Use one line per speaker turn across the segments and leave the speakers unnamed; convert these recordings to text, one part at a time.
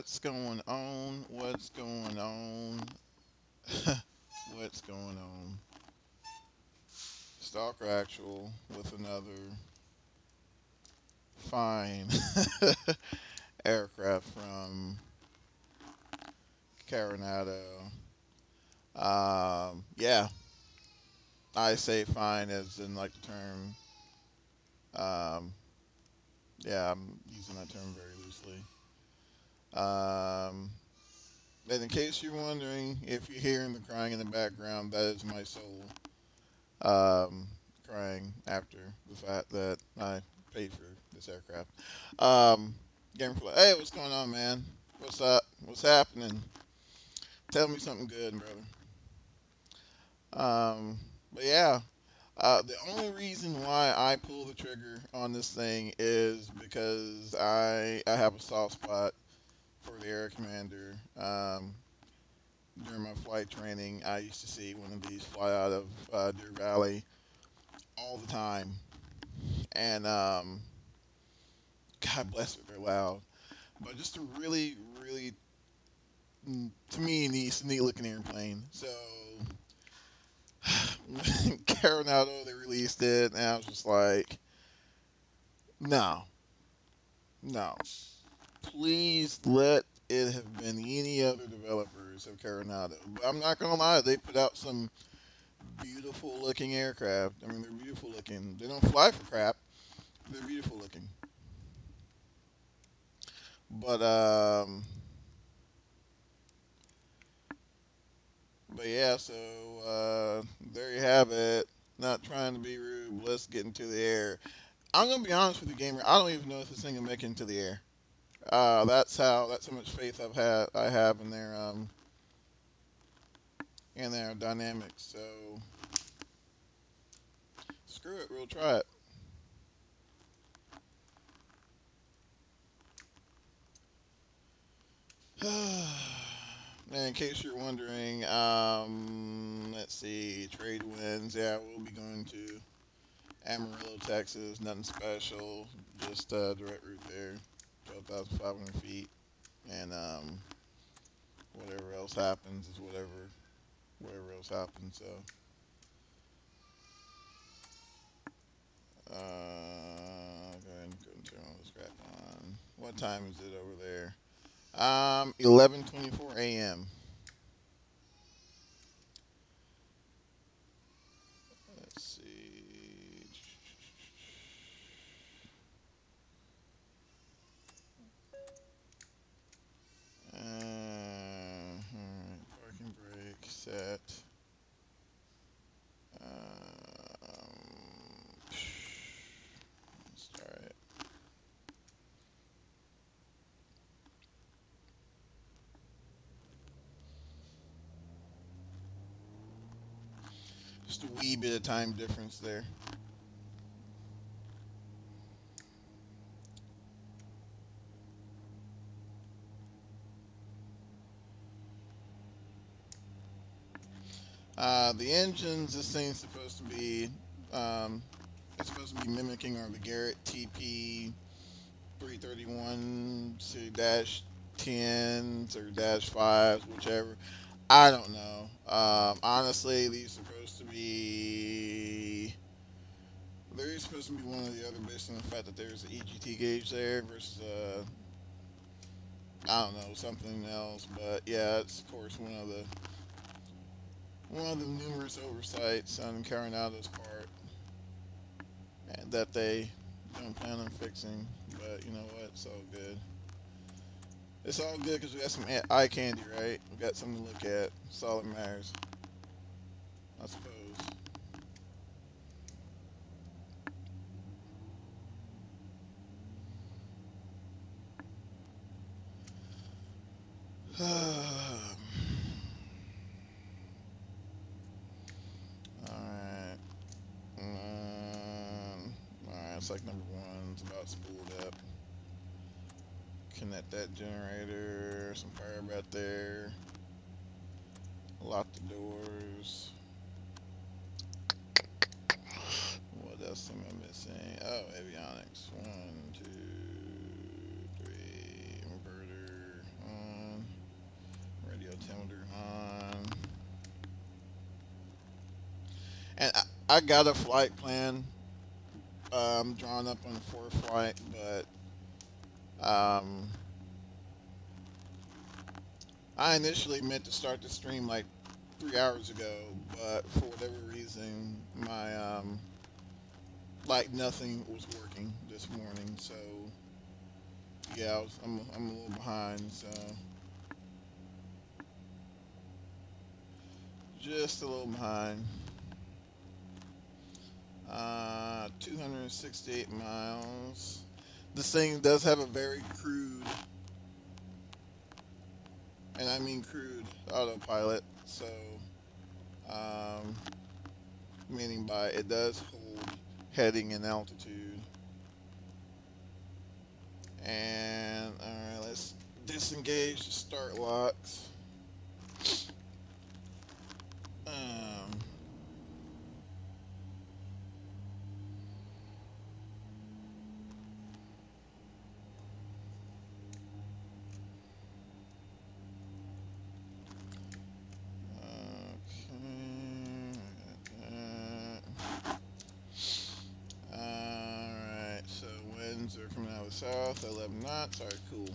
What's going on? What's going on? What's going on? Stalker Actual with another fine aircraft from Carenado. Yeah, I say fine as in like the term. Um, yeah, I'm using that term very loosely. Um, and in case you're wondering if you're hearing the crying in the background, that is my soul um, crying after the fact that I paid for this aircraft. Um, hey, what's going on, man? What's up? What's happening? Tell me something good, brother. But yeah, the only reason why I pull the trigger on this thing is because I have a soft spot for the Aero Commander. During my flight training, I used to see one of these fly out of Deer Valley all the time, and God bless it, they're loud. But just a really, really, to me, neat looking airplane. So when Carenado they released it, and I was just like, no, no, please let it have been any other developers of Carenado. But I'm not gonna lie, they put out some beautiful looking aircraft. I mean, they're beautiful looking. They don't fly for crap. They're beautiful looking. But But yeah, so there you have it. Not trying to be rude, but let's get into the air. I'm gonna be honest with you, gamer. I don't even know if this thing can make it into the air. That's how much faith I have in their dynamics. So screw it, we'll try it. And in case you're wondering, let's see, trade winds. Yeah, we'll be going to Amarillo, Texas. Nothing special, just direct route there, 12,500 feet. And whatever else happens is whatever else happens. So go ahead and go and turn all this crap on. What time is it over there? 11:24 a.m. Let's see. Alright, parking brake set. Let's try it. Just a wee bit of time difference there. The engines, this thing's supposed to be, it's supposed to be mimicking our the Garrett TP 331 to dash 10s or dash 5s, whichever. I don't know. Honestly, these are supposed to be. They're supposed to be one or the other based on the fact that there's an EGT gauge there versus I don't know, something else. But yeah, it's of course one of the numerous oversights on Carenado's part and that they don't plan on fixing. But you know what? It's all good. It's all good because we got some eye candy, right? We got something to look at. That's all that matters, I suppose. Alright. Alright, it's like number one. It's about spooled up. Connect that generator. Some fire right there. Lock the doors. What else am I missing? Oh, avionics. One, two, three. Inverter. I got a flight plan drawn up on the fourth flight, but I initially meant to start the stream like 3 hours ago, but for whatever reason, my like nothing was working this morning. So yeah, I'm a little behind. So just a little behind. 268 miles. This thing does have a very crude, and I mean crude, autopilot. So, meaning by it does hold heading and altitude. And alright, let's disengage the start locks. Um, Alright, so winds are coming out of the south, 11 knots. Alright, cool.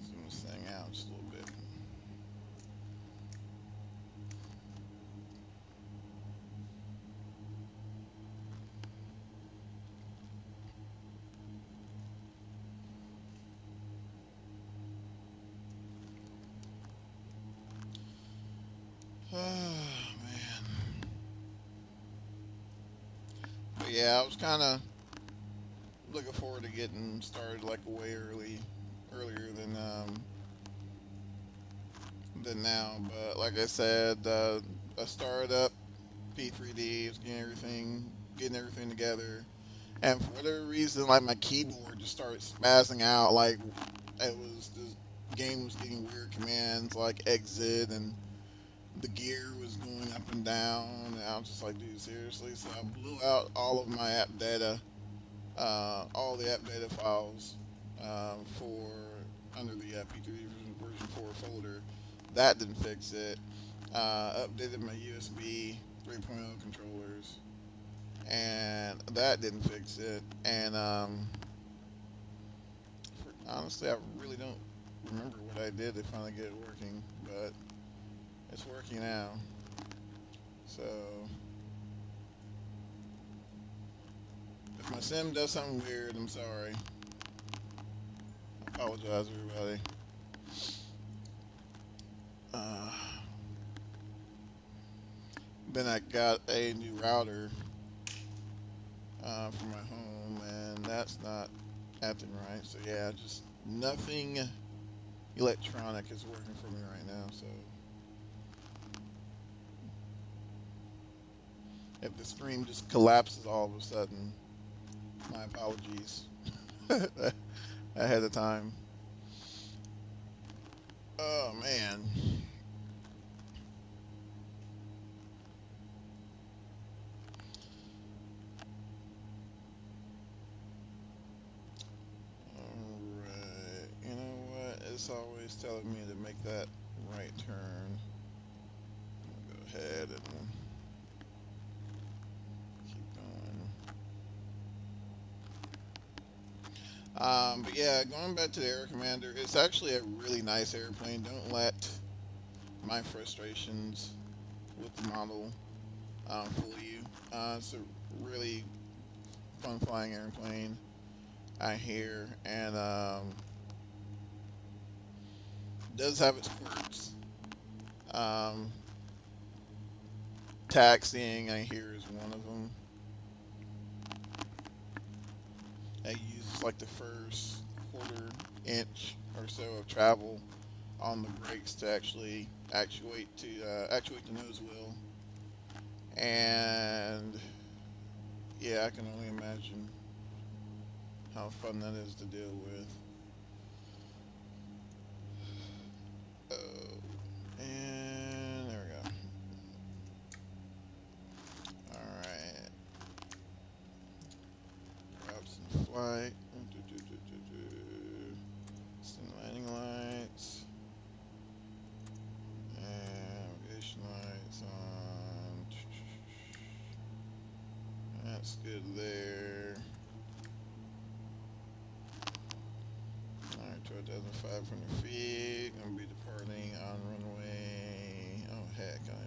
Zoom this thing out just a little bit. Oh, man. But yeah, I was kind of looking forward to getting started like way earlier than now. But like I said, I started up P3D, was getting everything together, and for whatever reason, like my keyboard just started spazzing out. Like the game was getting weird commands like exit, and the gear was going up and down. And I was just like, dude, seriously? So I blew out all of my app data, all the app data files for under the P3 version 4 folder. That didn't fix it. Updated my USB 3.0 controllers, and that didn't fix it. And honestly, I really don't remember what I did to finally get it working, but it's working now. So if my sim does something weird, I'm sorry. I apologize, everybody. Uh, then I got a new router for my home, and that's not acting right. So yeah, just nothing electronic is working for me right now. So if the stream just collapses all of a sudden, my apologies ahead of time. Oh man. Alright. You know what? It's always telling me to make that right turn. I'll go ahead and keep going. But yeah, going back to the Aero Commander, it's actually a really nice airplane. Don't let my frustrations with the model fool you. It's a really fun flying airplane, I hear, and does have its quirks. Um, Taxiing, I hear, is one of them. It uses like the first quarter inch or so of travel on the brakes to actually actuate the nose wheel. And yeah, I can only imagine how fun that is to deal with. And there we go. Alright. Routes in flight. That's good there. Alright, 12,500 feet. Gonna be departing on runway. Oh heck, I don't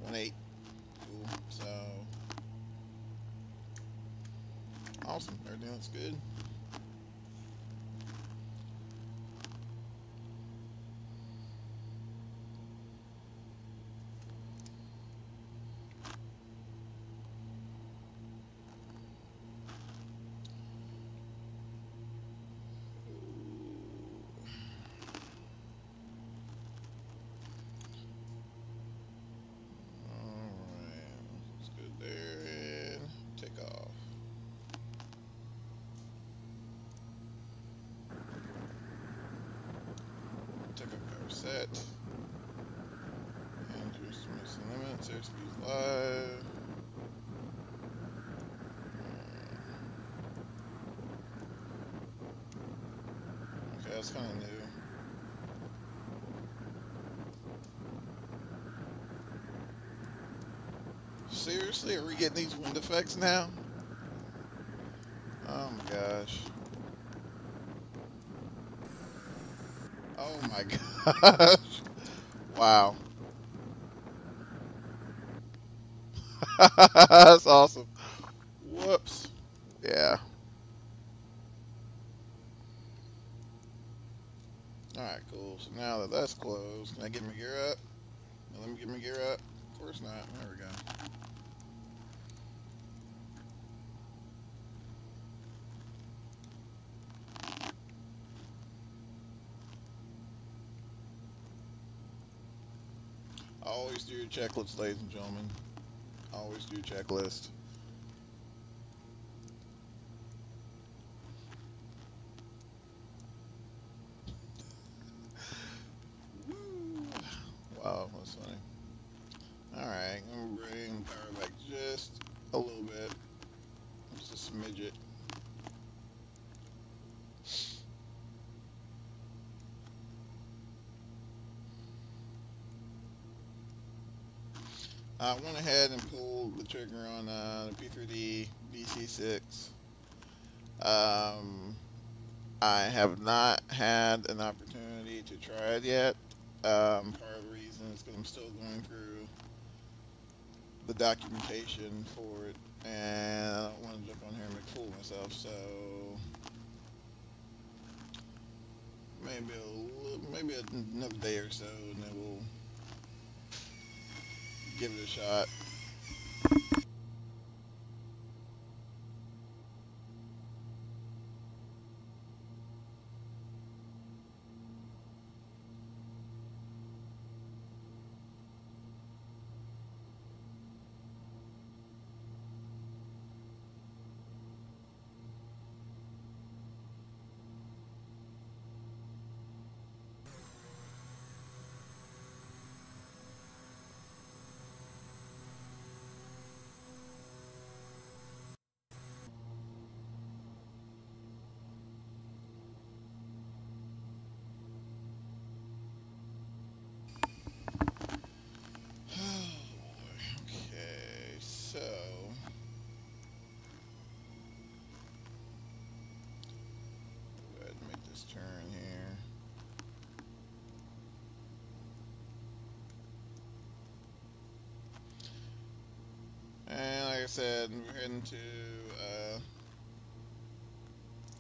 even. 18. Cool. So awesome. Everything looks good. Set. Andrews missing limits. Airspeed's live. Okay, that's kind of new. Seriously, are we getting these wind effects now? Oh my gosh. Oh my gosh. Wow. That's awesome. Whoops. Yeah. Alright, cool. So now that that's closed, can I get my gear up? Now let me get my gear up. Of course not. There we go. Always do your checklist, ladies and gentlemen. Always do your checklist. Woo. Wow, that's funny. Alright, I'm gonna bring power back just a little bit. Just a smidget. I went ahead and pulled the trigger on the P3D DC6. I have not had an opportunity to try it yet. Part of the reason is because I'm still going through the documentation for it, and I don't want to jump on here and make a fool of myself. So maybe another day or so, and then we'll give it a shot. Okay, so go ahead and make this turn here. And like I said, we're heading to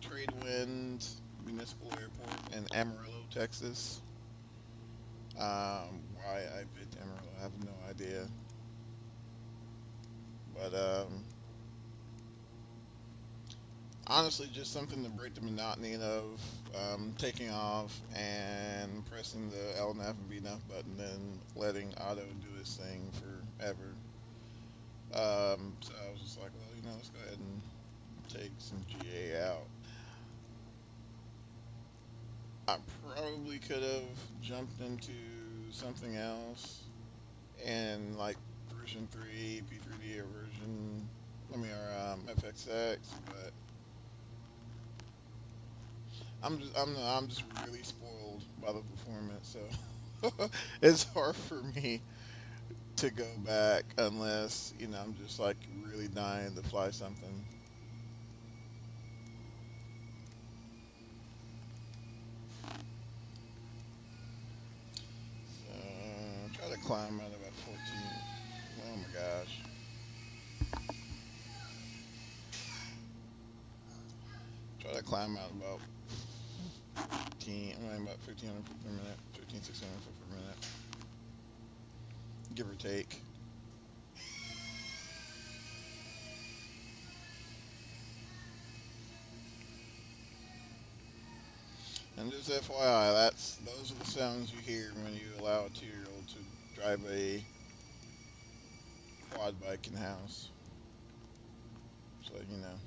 Tradewind Municipal Airport in Amarillo, Texas. Why I picked Amarillo, I have no idea. But honestly, just something to break the monotony of taking off and pressing the LNAV and VNAV button and letting auto do its thing forever. So I was just like, well, let's go ahead and take some GA out. I probably could have jumped into something else in like version 3, P3D or FXX, but I'm just really spoiled by the performance, so it's hard for me to go back unless, you know, I'm just like really dying to fly something. So, try to climb out about 14. Oh my gosh. Try to climb out about 15, about 1,500 foot per minute, 1,600 foot per minute, give or take. And just FYI, those are the sounds you hear when you allow a 2-year-old to drive a quad bike in house. So you know.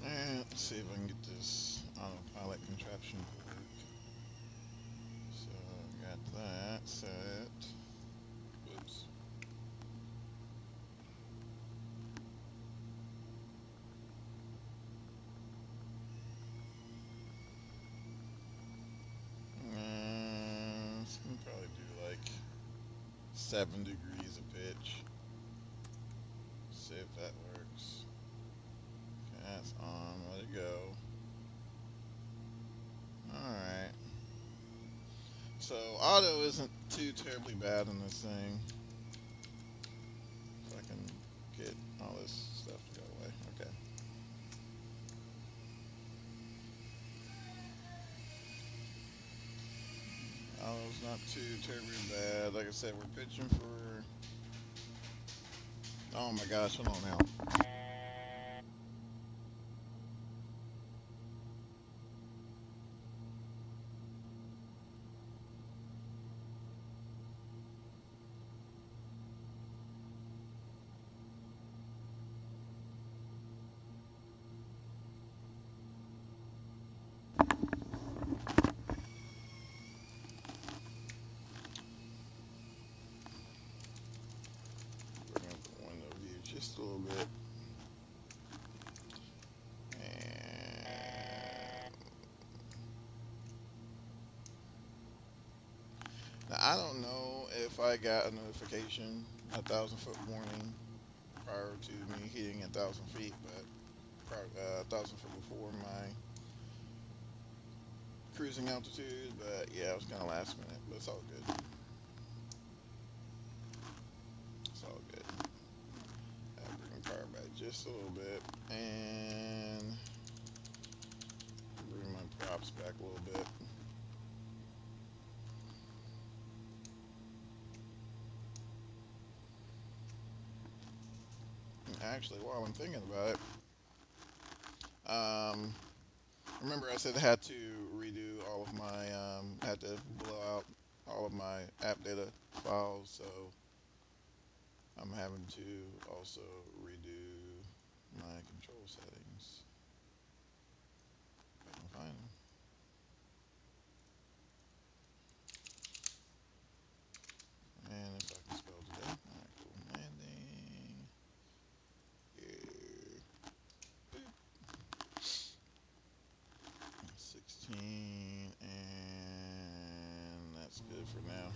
And let's see if I can get this autopilot contraption to work. So got that set. Oops. So we can probably do like 7 degrees of pitch. See if that works. Okay, that's on. Let it go. Alright. So auto isn't too terribly bad in this thing. If I can get all this stuff to go away. Okay. Auto's not too terribly bad. Like I said, we're pitching for... Oh my gosh, hold on now. Bring up the window view just a little bit. And now I don't know if I got a notification, 1,000-foot warning prior to me hitting 1,000 feet, but 1,000 foot before my cruising altitude. But yeah, it was kind of last minute, but it's all good. It's all good. I'll bring power back just a little bit and bring my props back a little bit. And actually, while I'm thinking about it, remember I said I had to redo all of my, had to blow out all of my app data files, so I'm having to also redo my control settings. If I can find them. And if I can spell today. Alright, cool. Landing. Here. Boop. 16. And that's good for now.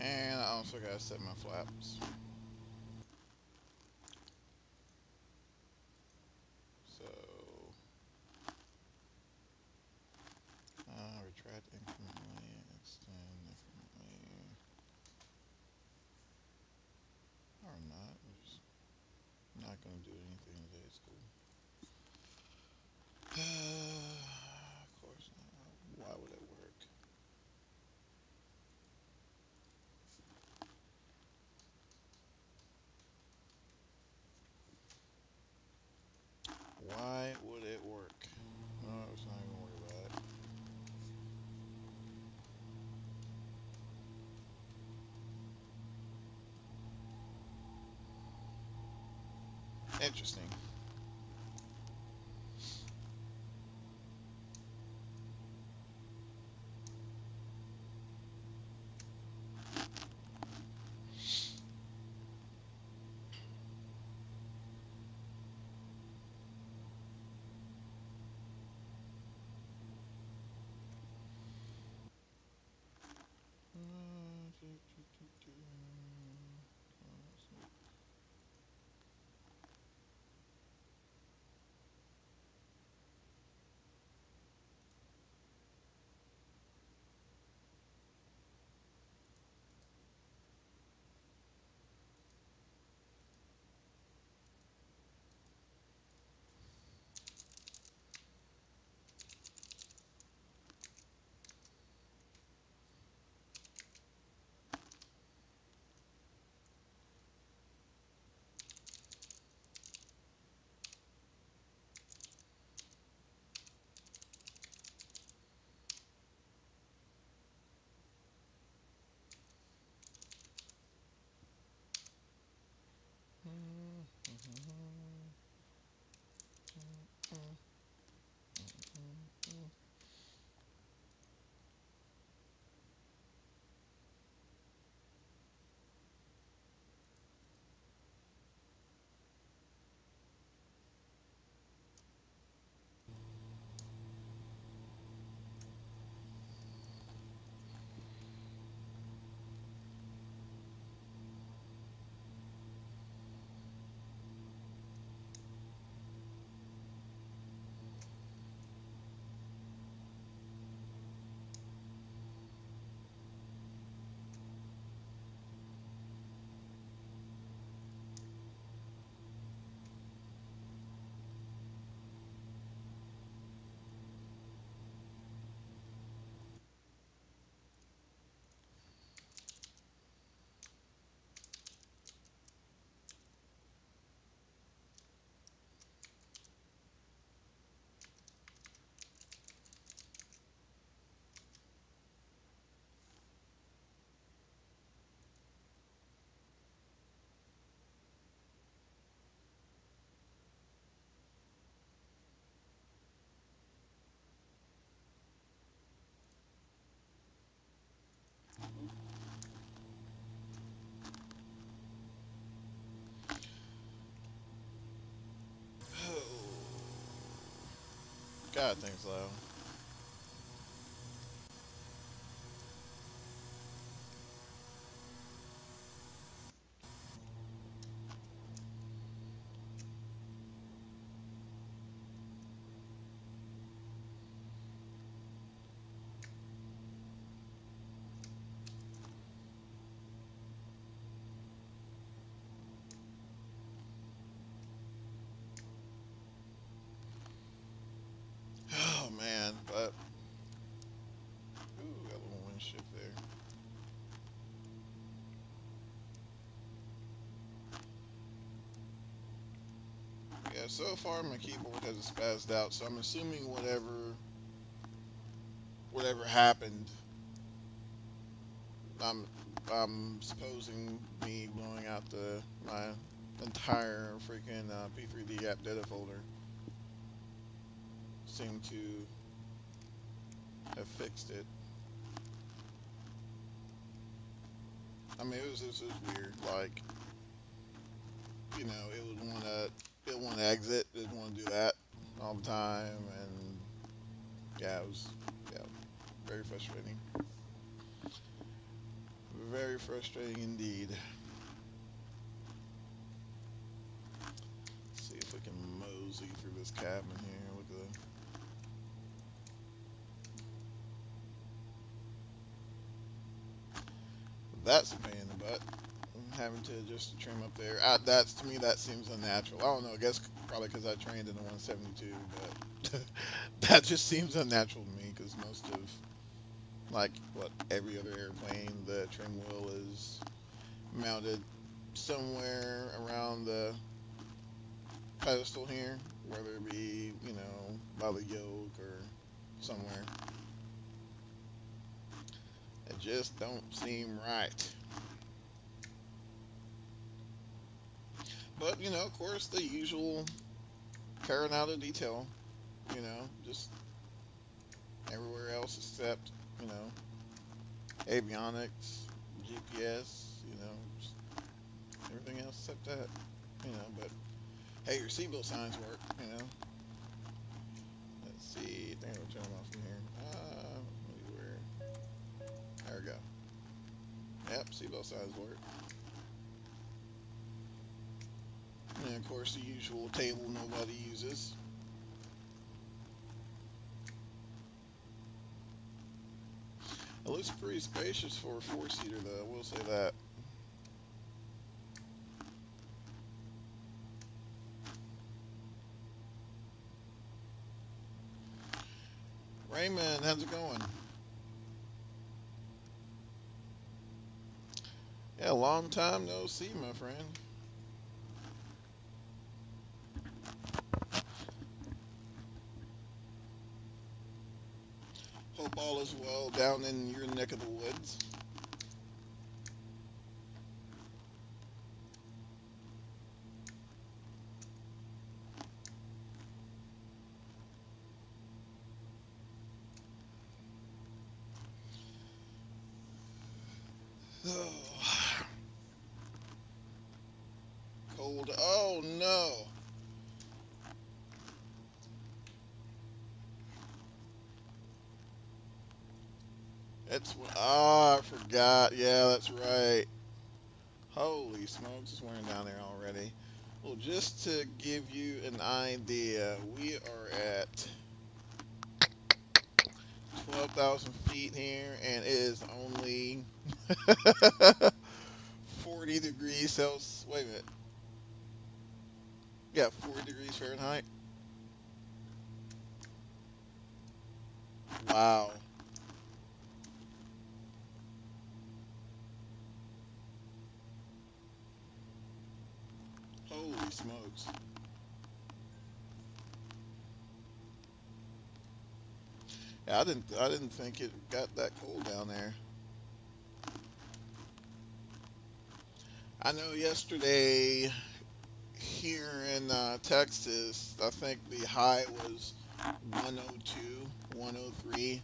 And I also gotta set my flaps. gonna do anything today. It's cool. Of course not. Why would it work? Why would it work? No, it's not even worry about it. Interesting. God, things low. Oh man, but ooh, got a little wind shift there. Yeah, so far my keyboard hasn't spazzed out, so I'm assuming whatever happened, I'm I'm supposing me blowing out my entire freaking P3D app data folder seemed to have fixed it. I mean, it was weird. Like, you know, it would want to exit, it would want to do that all the time, and yeah, it was yeah very frustrating. Very frustrating indeed. Let's see if we can mosey through this cabin here. Look at that's a pain in the butt. having to just trim up there. That's, to me, that seems unnatural. I don't know. I guess probably because I trained in the 172, but that just seems unnatural to me because most of, like, what, every other airplane, the trim wheel is mounted somewhere around the pedestal here, whether it be, you know, by the yoke or somewhere. It just don't seem right. But, you know, of course, the usual Carenado detail, you know, just everywhere else except, you know, avionics, GPS, you know, just everything else except that, you know. But hey, your seatbelt signs work, you know. Let's see, I think I'll turn them off from here. There we go. Yep, seatbelt signs work. And of course, the usual table nobody uses. It looks pretty spacious for a four-seater, though, I will say that. Raymond, how's it going? Yeah, long time no see, my friend. Hope all is well down in your neck of the woods. Oh, cold. Oh, no. I forgot. Yeah, that's right. Holy smokes, it's wearing down there already. Well, just to give you an idea, we are at 12,000 feet here, and it is only 40 degrees Celsius. Wait a minute. Yeah, 40 degrees Fahrenheit. Wow. Holy smokes. Yeah, I didn't think it got that cold down there. I know yesterday here in Texas, I think the high was 102, 103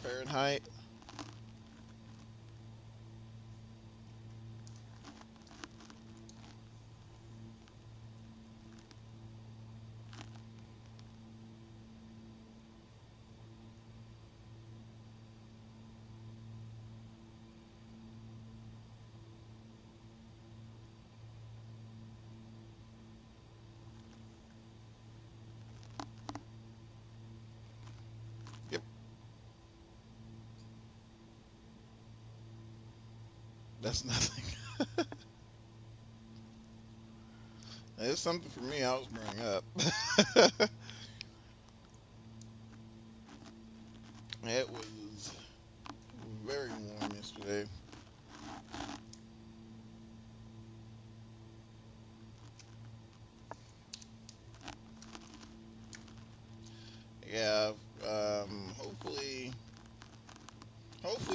Fahrenheit. Yep, that's nothing. It's something for me. I was burning up. It was very warm yesterday. Yeah, hopefully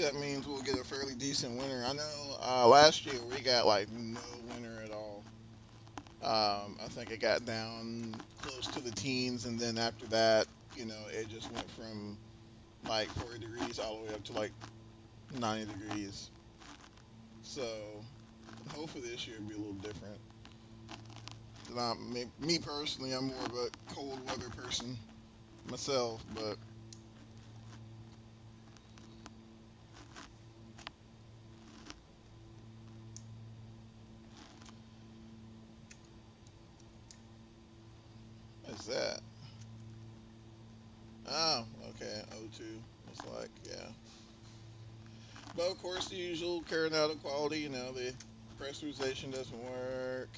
that means we'll get a fairly decent winter. I know last year we got like no winter at all. I think it got down close to the teens, and then after that, you know, it just went from like 40 degrees all the way up to like 90 degrees. So hopefully this year will be a little different. Me personally, I'm more of a cold weather person myself, but what's that? Oh, okay, O2. It's like, yeah. But of course, the usual Carenado quality, you know, the pressurization doesn't work.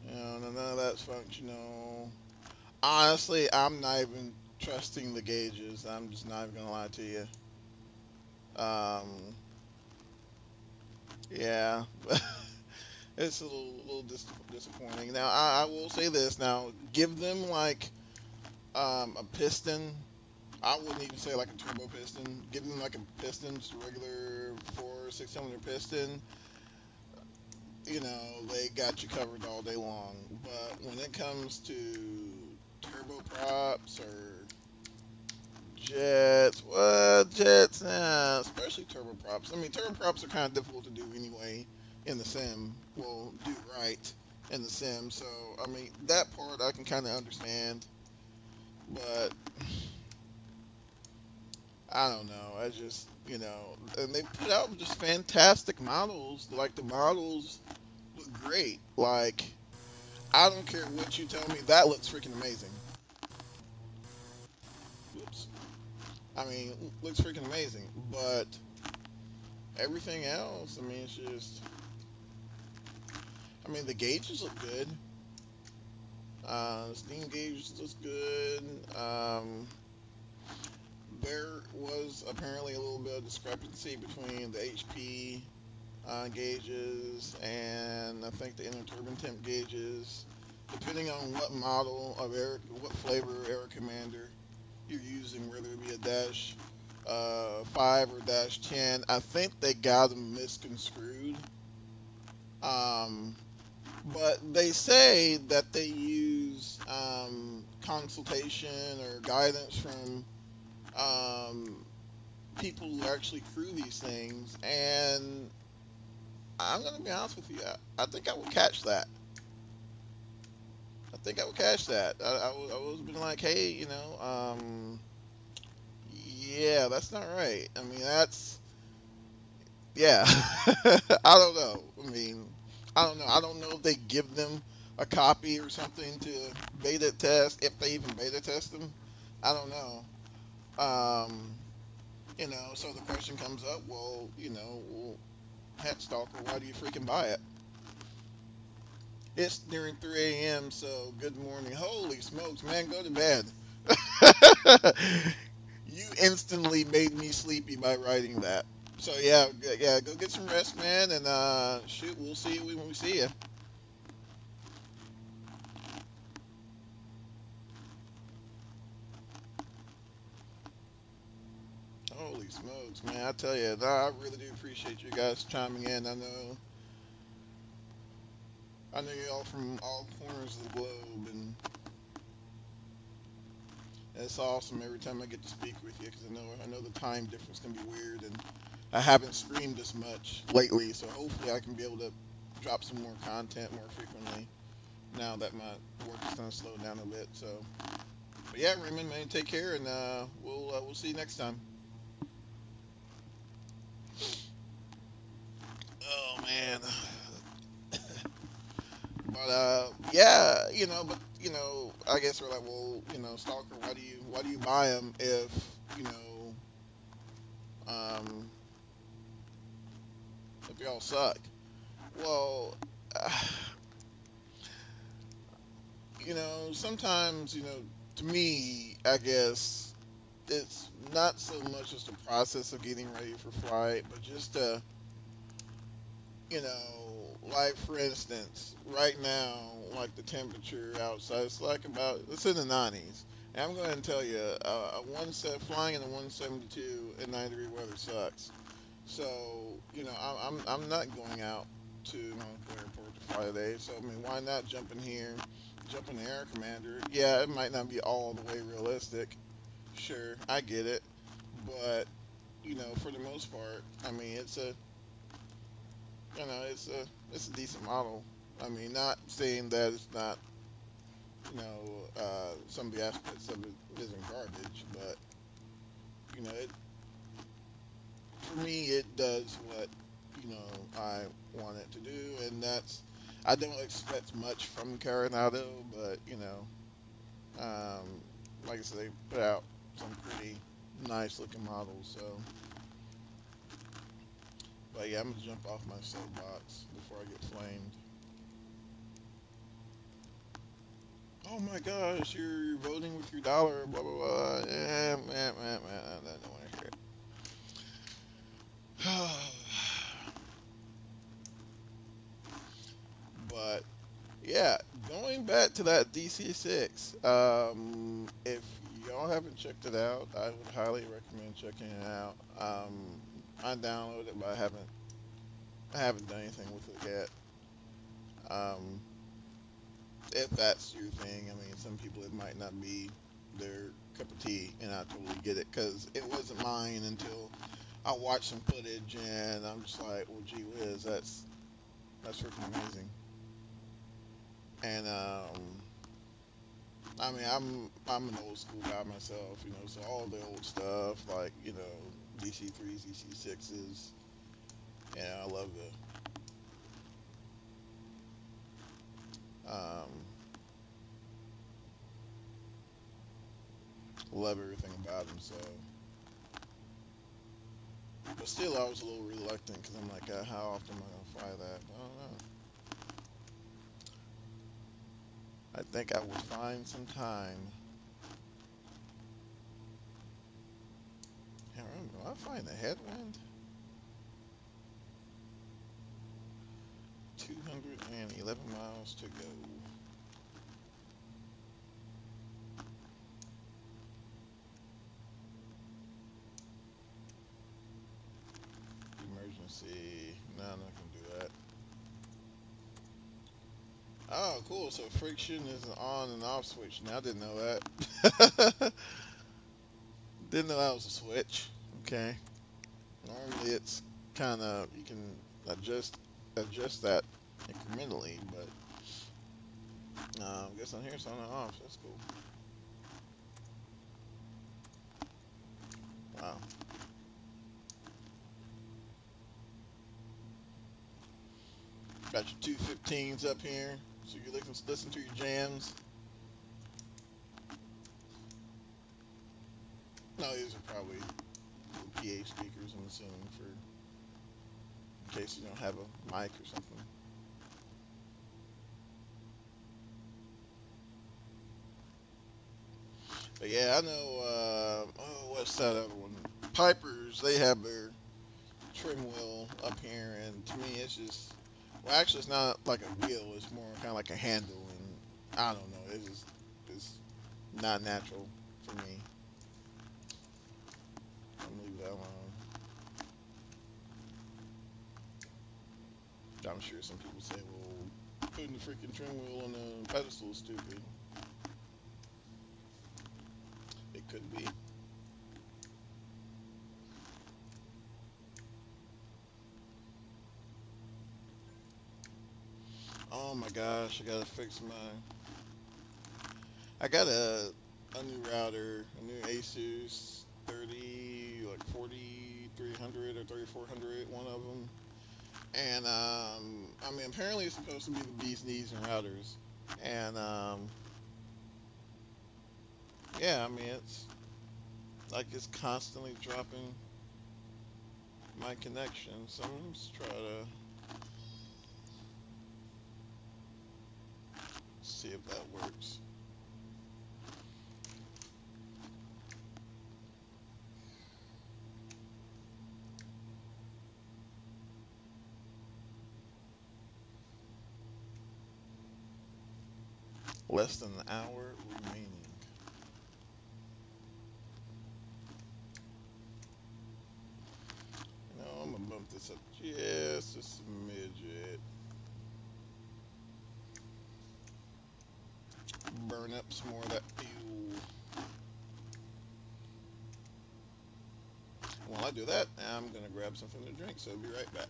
You know, none of that's functional. Honestly, I'm not even trusting the gauges. I'm just not even gonna lie to you. Um, yeah, it's a little disappointing. Now, I will say this. Now, give them like a piston. I wouldn't even say like a turbo piston. Give them like a piston, just a regular 4 or 6 cylinder piston. You know, they got you covered all day long. But when it comes to turboprops or jets, what jets? Nah, especially turboprops. I mean, turboprops are kind of difficult to do anyway in the sim. Well, do right in the sim. So, I mean, that part I can kind of understand. But I don't know. I just, you know, and they put out just fantastic models. Like the models look great. Like I don't care what you tell me, that looks freaking amazing. Oops. I mean, looks freaking amazing. But everything else, I mean, it's just. I mean, the gauges look good. Steam gauge looks good. There was apparently a little bit of discrepancy between the HP gauges and I think the inner turbine temp gauges, depending on what model of air, what flavor Aero Commander you're using, whether it be a dash 5 or dash 10. I think they got them misconstrued. Um, but they say that they use consultation or guidance from um, people who actually crew these things, and I'm gonna be honest with you. I think I would catch that. I think I would catch that. I was been like, hey, you know, yeah, that's not right. I mean, that's yeah. I don't know. I mean, I don't know. I don't know if they give them a copy or something to beta test, if they even beta test them. I don't know. Um, you know, so the question comes up, well, you know, well, Hat Stalker, why do you freaking buy it? It's nearing 3 a.m., so good morning. Holy smokes, man, go to bed. You instantly made me sleepy by writing that. So yeah, yeah, go get some rest, man, and shoot, we'll see you when we see you. Holy smokes, man! I tell you, I really do appreciate you guys chiming in. I know you're all from all corners of the globe, and it's awesome every time I get to speak with you because I know the time difference can be weird, and I haven't streamed as much lately, so hopefully I can be able to drop some more content more frequently now that my work is kind of slowed down a bit. So, but yeah, Raymond, man, take care, and we'll see you next time. Oh man, but yeah, you know, I guess we're like, well, you know, Stalker, why do you buy them if you know um, if y'all suck? Well, you know, sometimes, you know, to me, I guess it's not so much just the process of getting ready for flight, but just you know, like for instance, right now, like the temperature outside, it's in the 90s. And I'm going to tell you, flying in a 172 in 90-degree weather sucks. So, you know, I'm not going out to Montclair Airport to fly today. So, I mean, why not jump in here, jump in the Air Commander? Yeah, it might not be all the way realistic. Sure, I get it. But, you know, for the most part, I mean, it's a decent model. I mean, not saying that it's not, some of the aspects of it isn't garbage, but, you know, for me, it does what I want it to do, and I don't expect much from Carenado, but um, like I said, they put out some pretty nice looking models. So, But yeah, I'm gonna jump off my soapbox before I get flamed. Oh my gosh, you're voting with your dollar, blah blah blah. Yeah, man, I don't want to hear it. But yeah, going back to that DC6, if y'all haven't checked it out, I would highly recommend checking it out. I downloaded it, but I haven't done anything with it yet. Um, if that's your thing, I mean, some people it might not be their cup of tea, and I totally get it because it wasn't mine until I watched some footage, and I'm just like, well, gee whiz, that's freaking amazing. And I mean, I'm an old school guy myself, you know, so all the old stuff like DC3s, DC6s, yeah, I um, love everything about them. So, but still, I was a little reluctant because I'm like, how often am I gonna fly that? I don't know. I think I would find some time. I don't know. I find the headwind 211 miles to go. Emergency. No, I'm not gonna do that. Oh, cool. So friction is an on and off switch. Now I didn't know that. Didn't know that was a switch. Okay. Normally it's kind of you can adjust that incrementally, but I guess on here it's on and off. So that's cool. Wow. Got your 215s up here, so you listen to your jams. No, these are probably PA speakers, I'm assuming, for in case you don't have a mic or something. But yeah, I know. Oh, what's that other one? Pipers. They have their trim wheel up here, and to me, it's just. Well, actually, it's not like a wheel. It's more kind of like a handle, and I don't know. It's not natural for me. I'm leave that alone. I'm sure some people say, well, putting the freaking trim wheel on the pedestal is stupid. It could be. Oh my gosh, I gotta fix my. I got a new router, a new Asus 4300 or 3400, one of them. And I mean, apparently it's supposed to be the bee's knees and routers. And yeah, I mean it's like it's constantly dropping my connection. So I'm just try to see if that works. Less than an hour remaining. You know, I'm gonna bump this up just a smidget. Burn up some more of that fuel. While I do that, I'm gonna grab something to drink, so I'll be right back.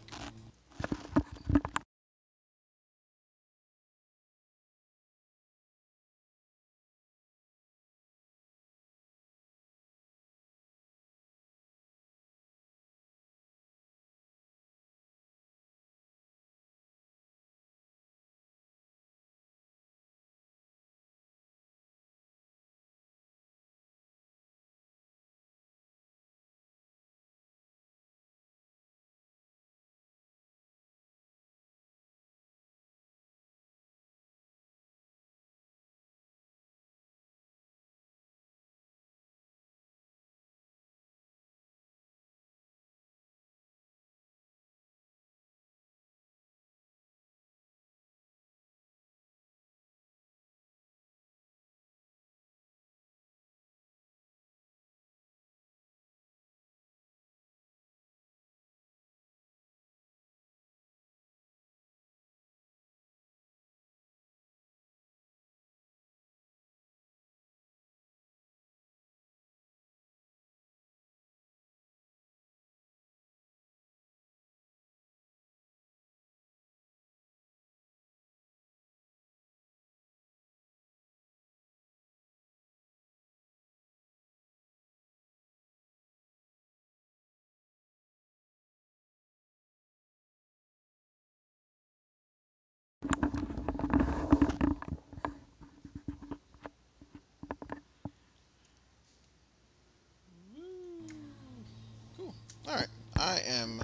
am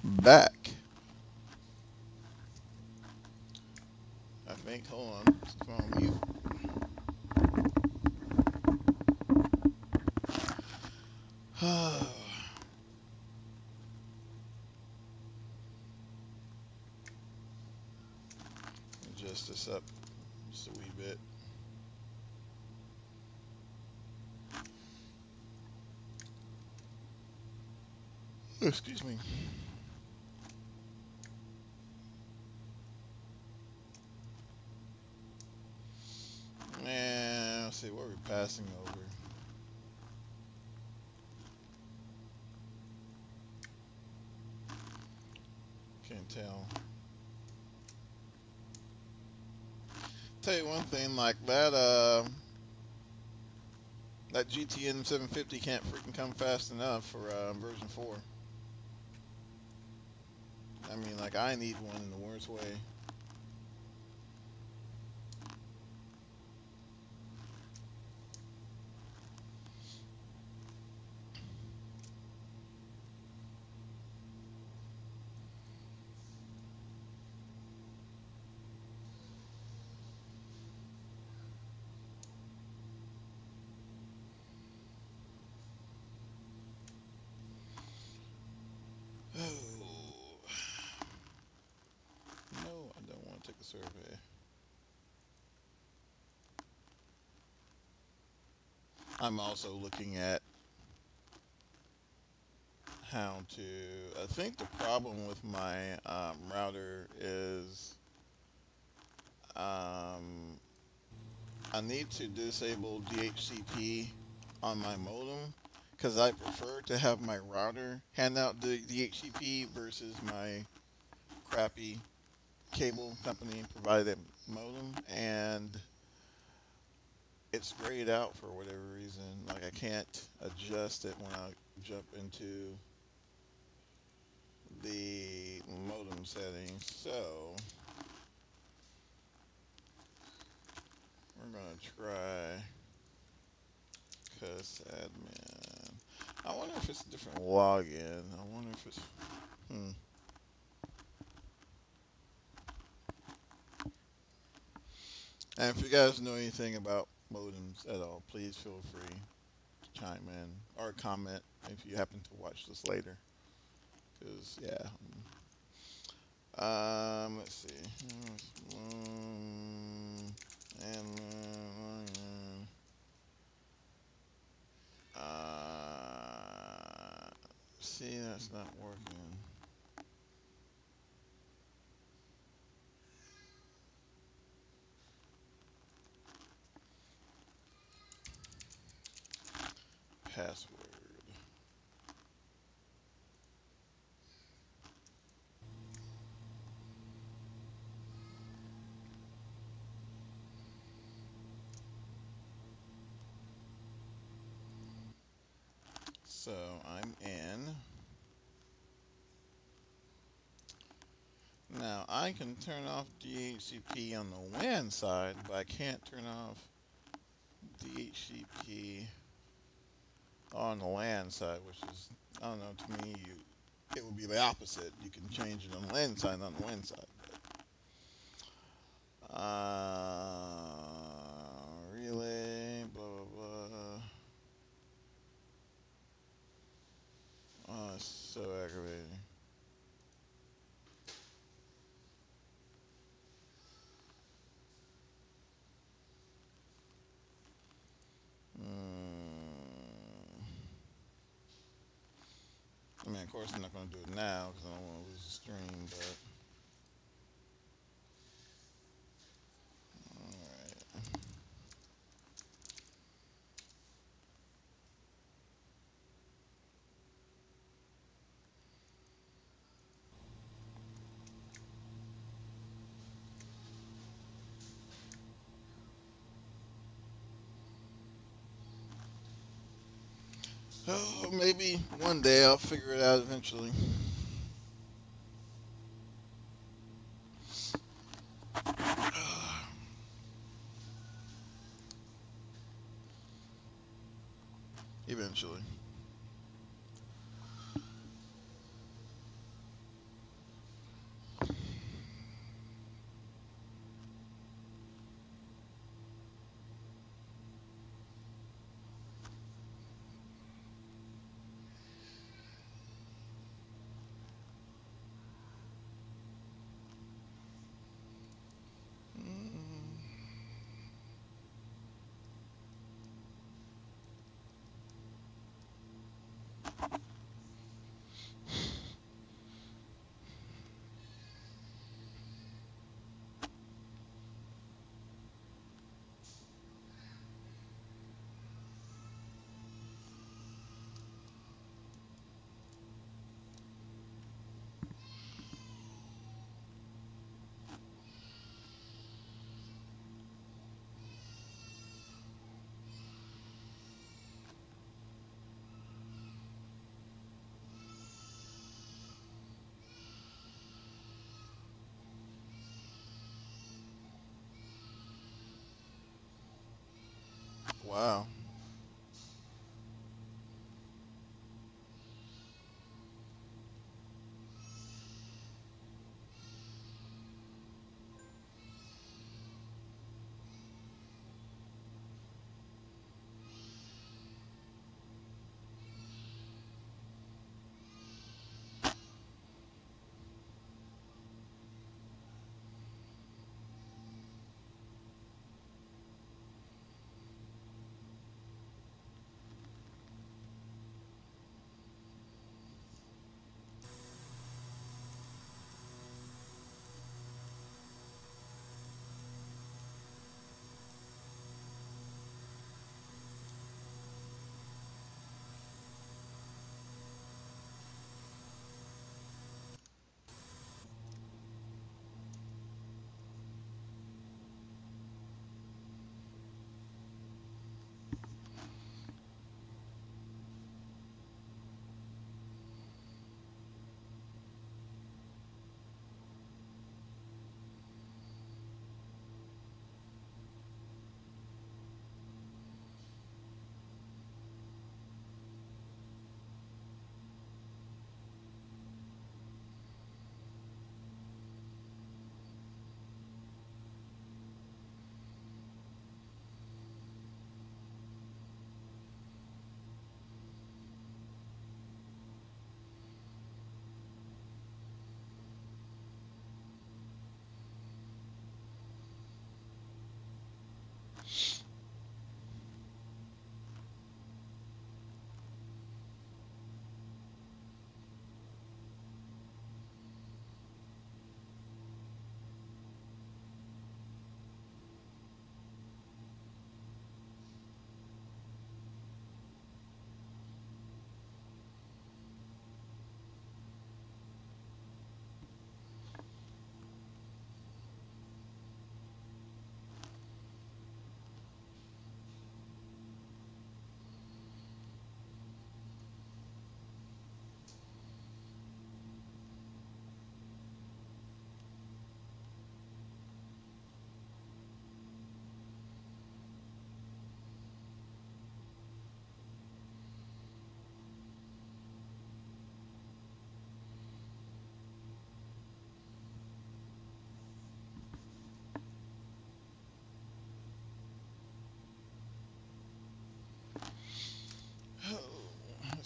back. I think. Hold on. It's on mute. Adjust this up just a wee bit. Excuse me. And let's see what we're passing over. Can't tell. Tell you one thing, like that GTN 750 can't freaking come fast enough for version 4. I mean, like, I need one in the worst way. Oh. No, I don't want to take a survey. I'm also looking at how to. I think the problem with my router is I need to disable DHCP on my modem because I prefer to have my router hand out the DHCP versus my crappy cable company provided modem, and it's grayed out for whatever reason. Like, I can't adjust it when I jump into the modem settings. So we're gonna try cuss admin. I wonder if it's a different login. I wonder if it's And if you guys know anything about modems at all, please feel free to chime in or comment if you happen to watch this later. Cause yeah. Let's see. And see, that's not working. Password. So I'm in. Now I can turn off DHCP on the WAN side, but I can't turn off DHCP on the LAN side, which is, I don't know, to me, it would be the opposite. You can change it on the LAN side, not the WAN side. But, relay, blah, blah, blah. Oh, it's so aggravating. I mean, of course, I'm not going to do it now because I don't want to lose the stream, but. Alright. Oh, maybe one day I'll figure it out eventually. Eventually. Wow.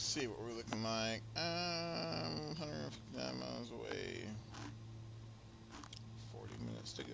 Let's see what we're looking like. 159 miles away. 40 minutes to go.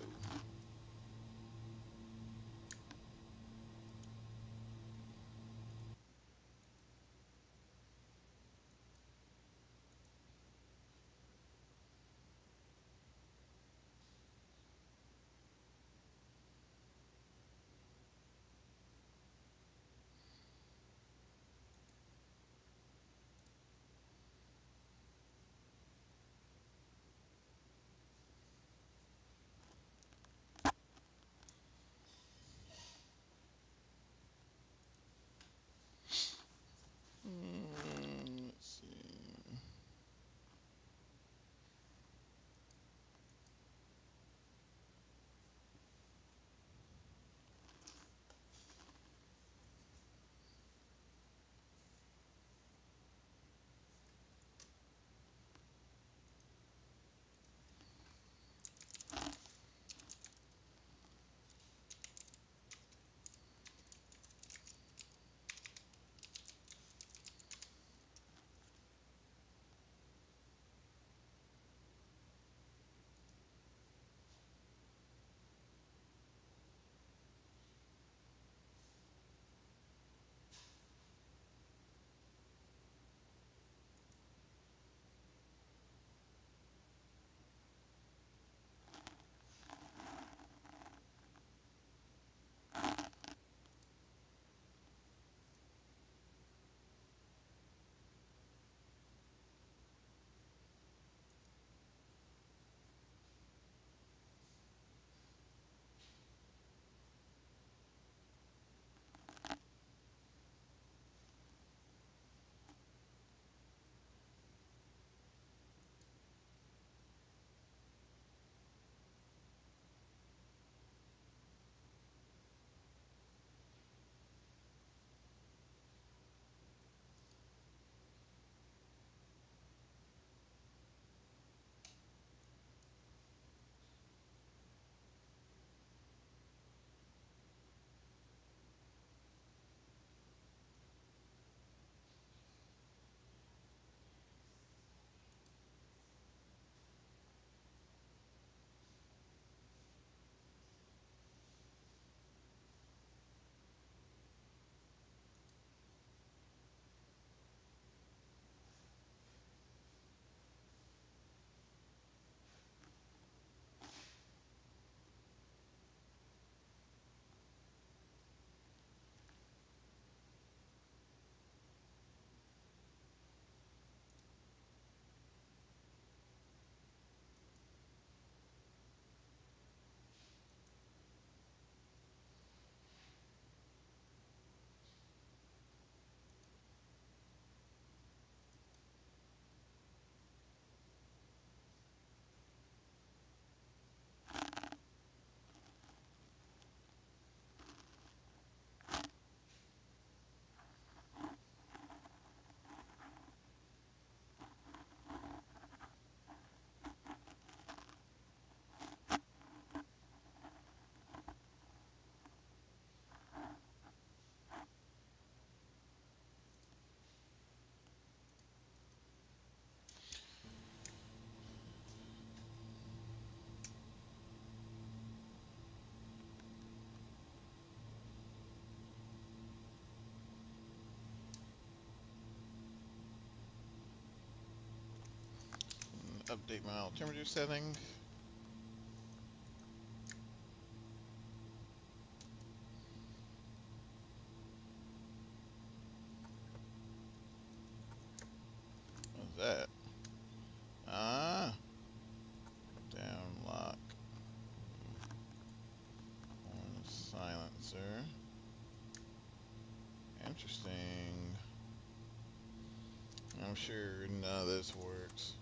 update my altimeter setting. What's that? Ah, down lock on silencer. Interesting. I'm sure none of this works.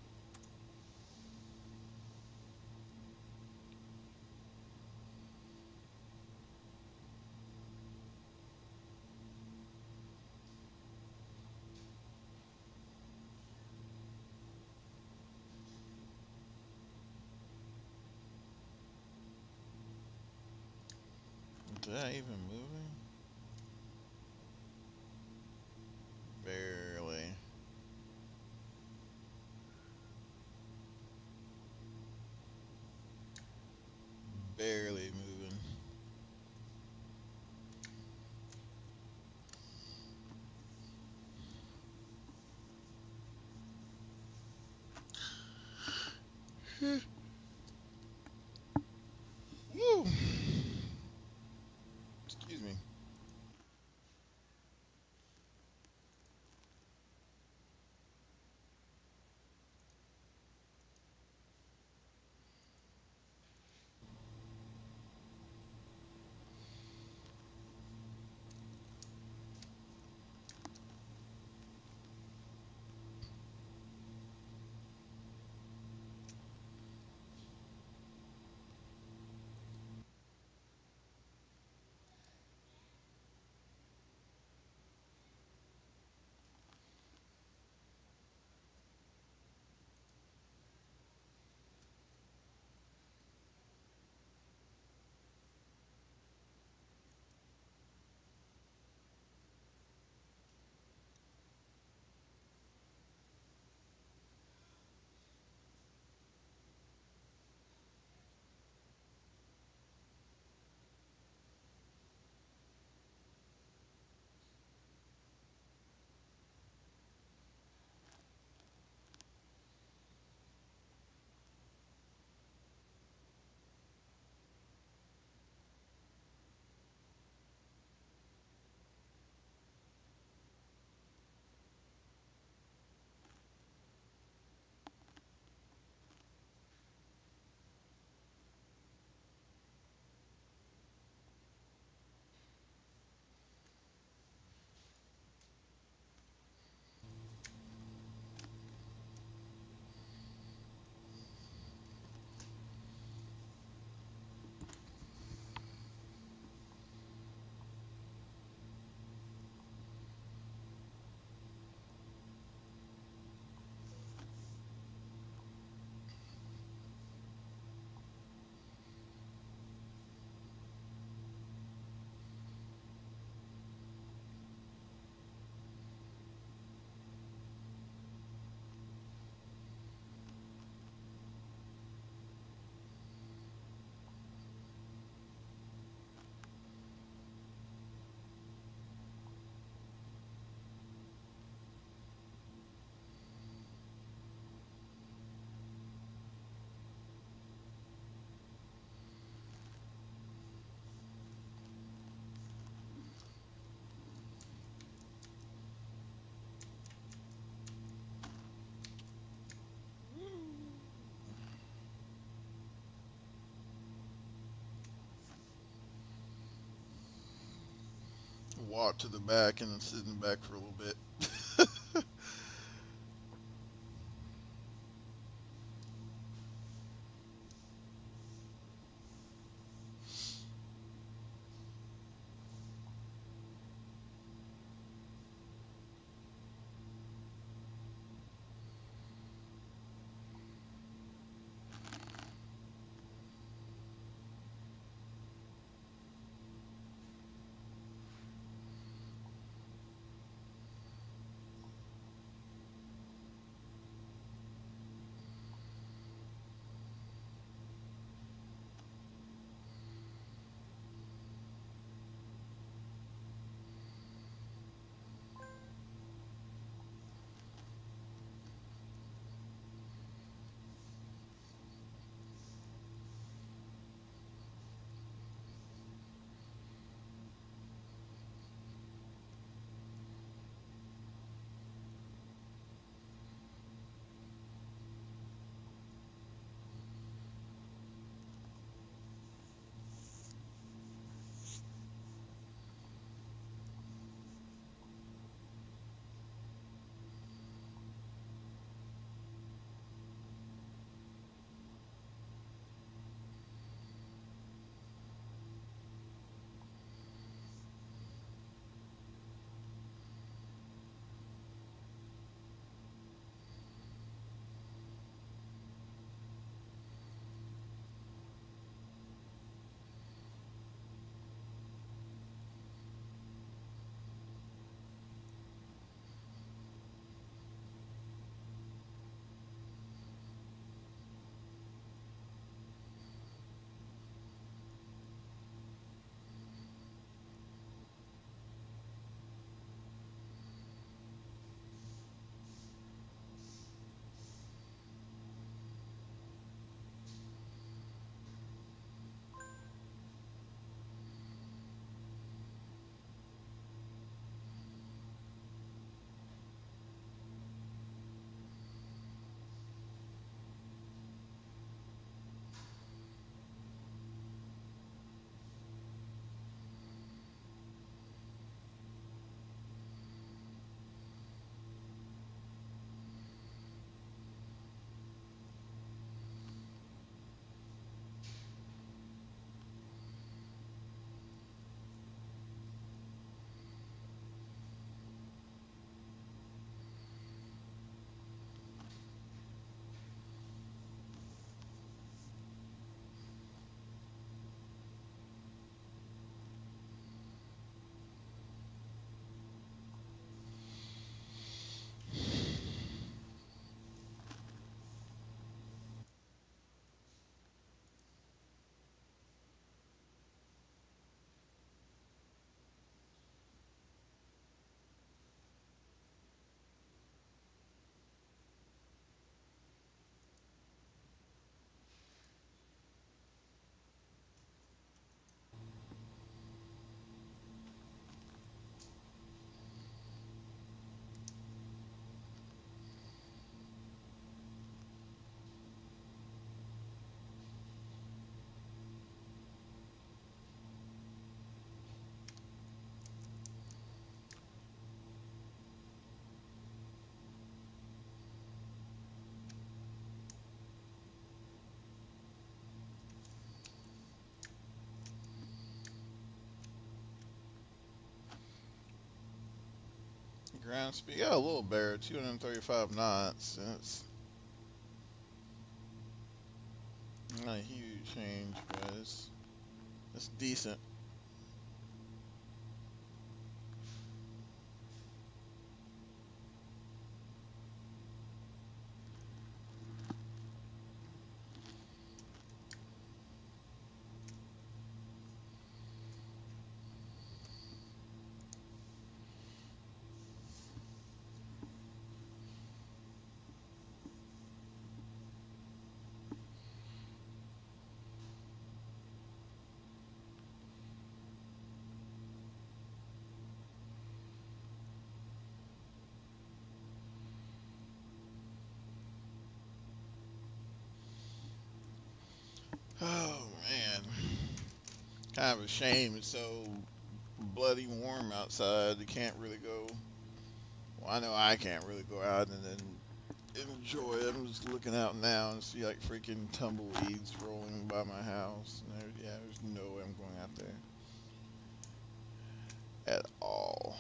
Is that even moving? Barely. Barely moving. Woo! Excuse me. Walk to the back and then sit in the back for a little bit. Ground speed, yeah, a little better, 235 knots. It's not a huge change, but it's decent. Oh man, kind of a shame. It's so bloody warm outside. You can't really go. Well, I know I can't really go out and then enjoy it. I'm just looking out now and see like freaking tumbleweeds rolling by my house. And yeah, there's no way I'm going out there at all.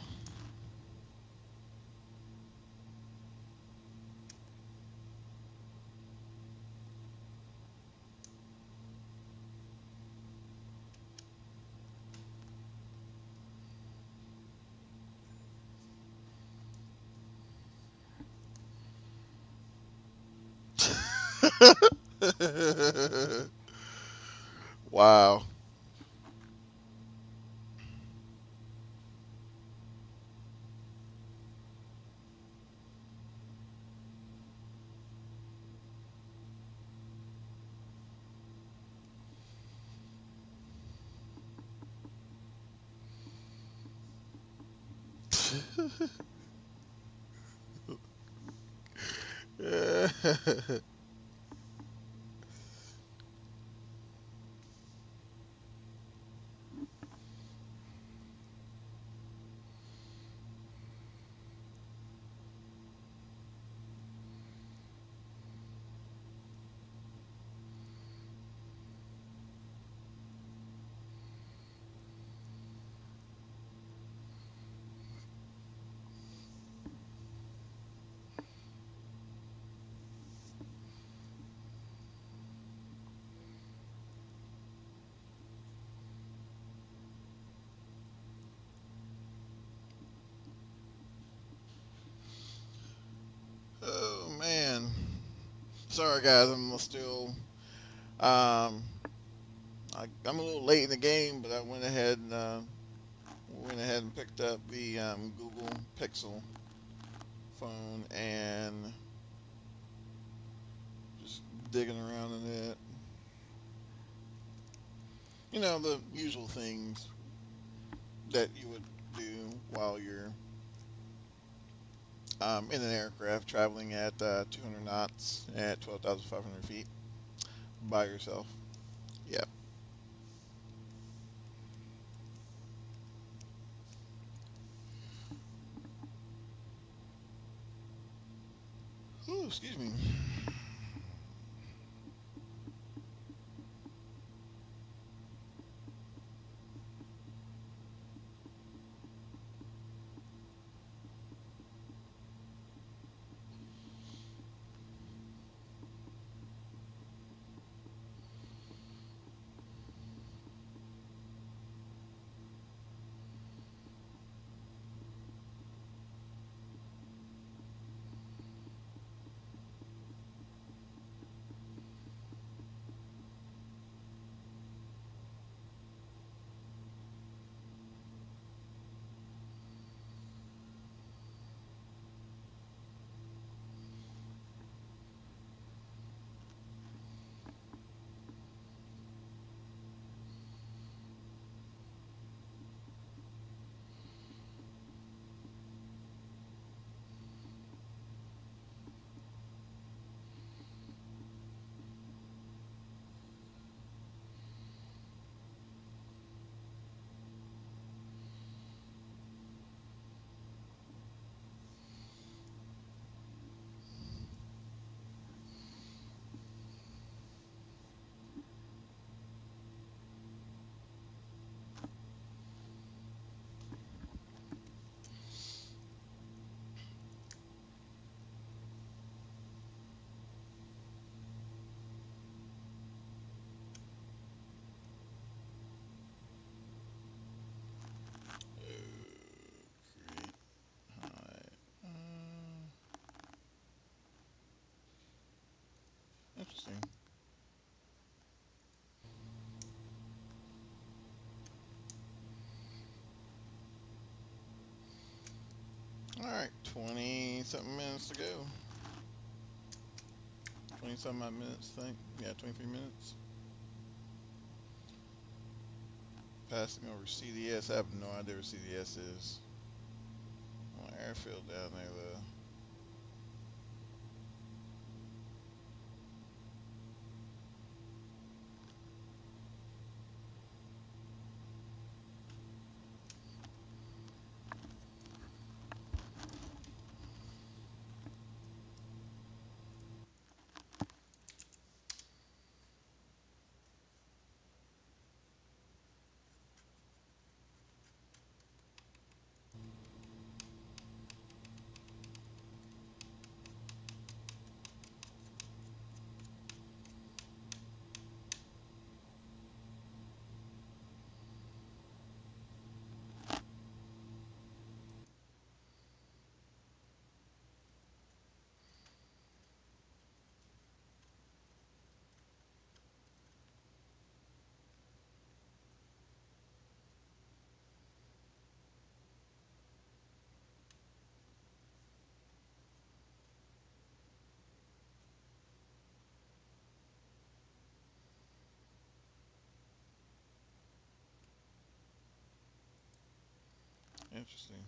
Wow. Oh man. Sorry guys, I'm still um I'm a little late in the game, but I went ahead and picked up the Google Pixel phone and just digging around in it. You know, the usual things that you would do while you're in an aircraft traveling at 200 knots at 12,500 feet by yourself. Yep. Ooh, excuse me. Alright, 20 something minutes to go. 20 something odd minutes, I think. Yeah, 23 minutes. Passing over CDS. I have no idea where CDS is. Oh, airfield down there, though. Interesting.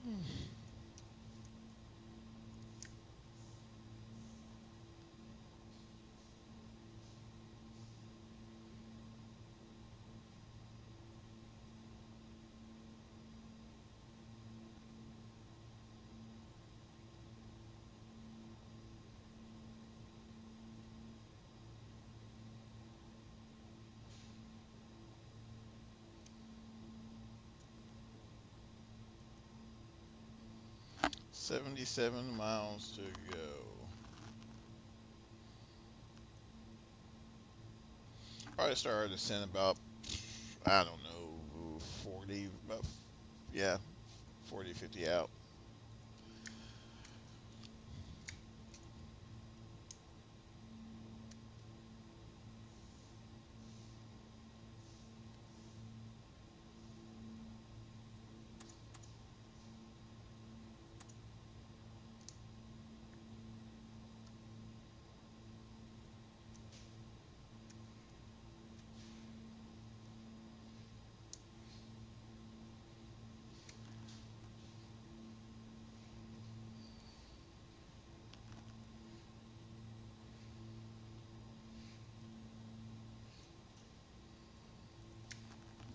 Hmm. 77 miles to go. Probably start to send about, I don't know, 40, about, yeah, 40, 50 out.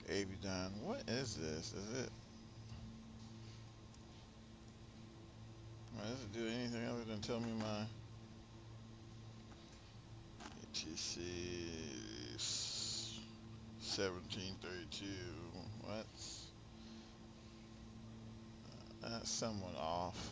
Avion, what is this? Is it, does it do anything other than tell me my ATC 1732? What? That's somewhat off.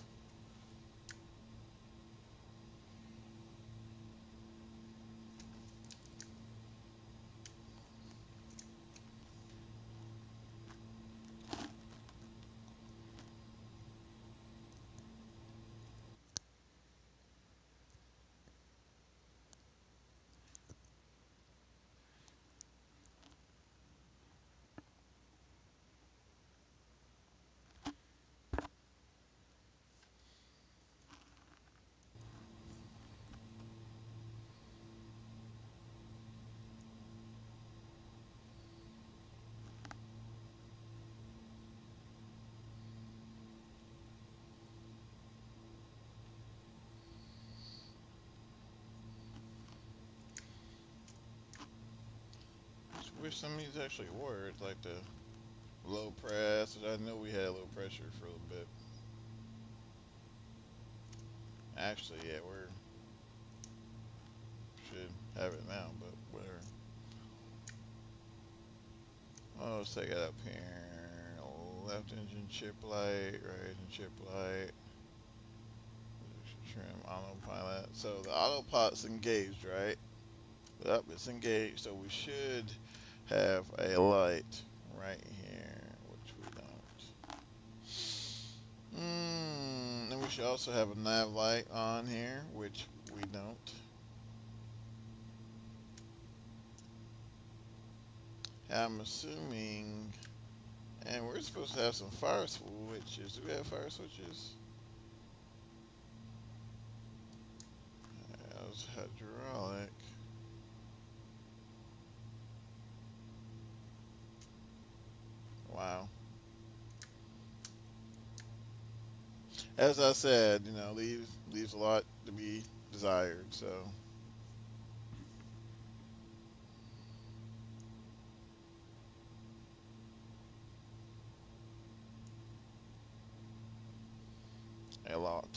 wish some of these actually worked, like the low press. I know we had low pressure for a little bit. Actually, yeah, we're should have it now, but whatever. Oh, let's take it up here. Left engine chip light, right engine chip light. Trim autopilot. So the autopilot's engaged, right? Yep, it's engaged. So we should have a light right here, which we don't. And we should also have a nav light on here, which we don't. I'm assuming, and we're supposed to have some fire switches. Do we have fire switches? That was hydraulic. Wow. As I said, you know, leaves a lot to be desired. So. A lot.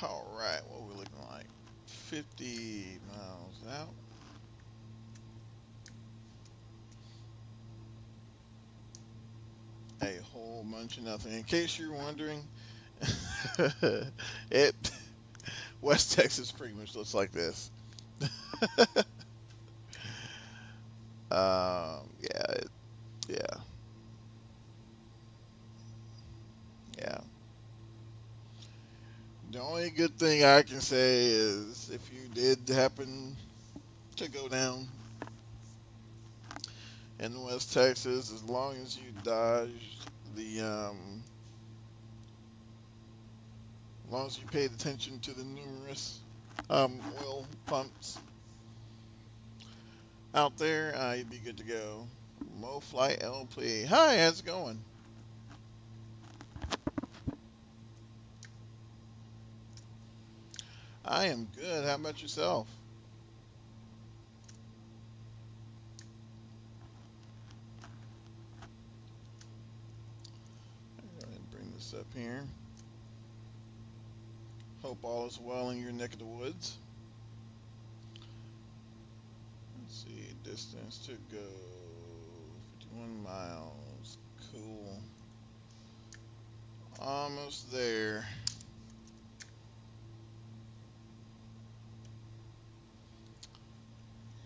All right, what are we looking like? 50 miles out. A whole bunch of nothing. In case you're wondering, it West Texas pretty much looks like this. Yeah, yeah, yeah. The only good thing I can say is if you did happen to go down in West Texas, as long as you dodge the, as long as you paid attention to the numerous oil pumps out there, you'd be good to go. Mo Flight LP. Hi, how's it going? I am good. How about yourself? Go ahead and bring this up here. Hope all is well in your neck of the woods. Let's see, distance to go, 51 miles. Cool. Almost there.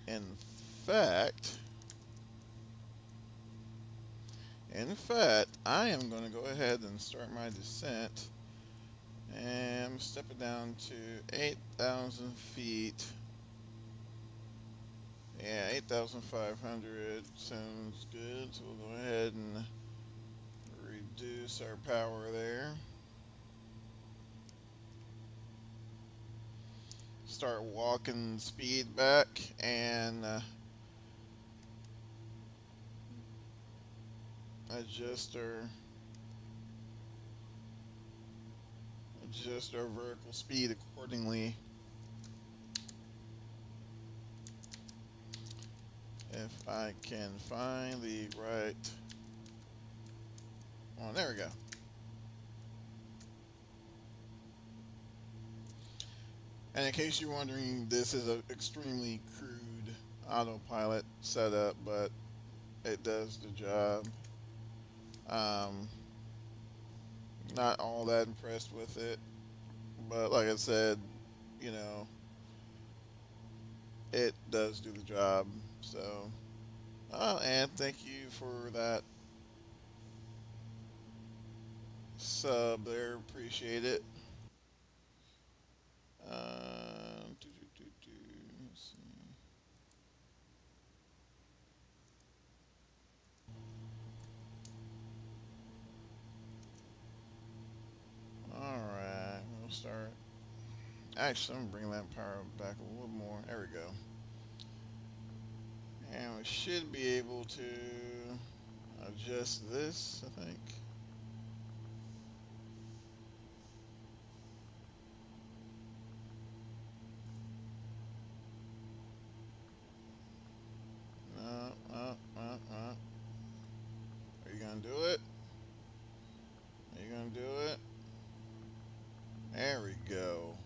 In fact, I am going to go ahead and start my descent. And I'm stepping down to 8,000 feet. Yeah, 8,500 sounds good. So we'll go ahead and reduce our power there. Start walking speed back and adjust our vertical speed accordingly. If I can find the right one, there we go. And in case you're wondering, this is an extremely crude autopilot setup, but it does the job. Not all that impressed with it, but like I said, you know, it does do the job. So, and thank you for that sub there. Appreciate it. Let's see. All right, we'll start. Actually, I'm gonna bring that power back a little more. There we go. And we should be able to adjust this, I think. No, no, no, no. Are you gonna do it? Are you gonna do it? There we go.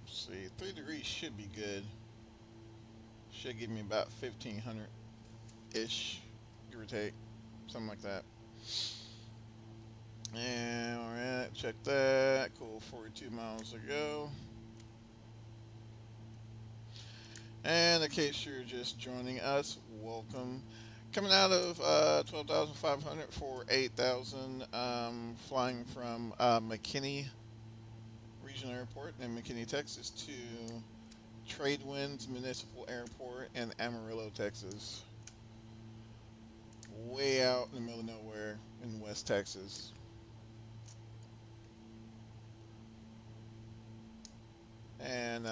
Let's see, 3 degrees should be good. Should give me about 1,500-ish, give or take. Something like that. And alright, check that. Cool, 42 miles to go. And in case you're just joining us, welcome. Coming out of 12,500 for 8,000, flying from McKinney Regional Airport in McKinney, Texas to Tradewinds Municipal Airport in Amarillo, Texas. Way out in the middle of nowhere in West Texas. And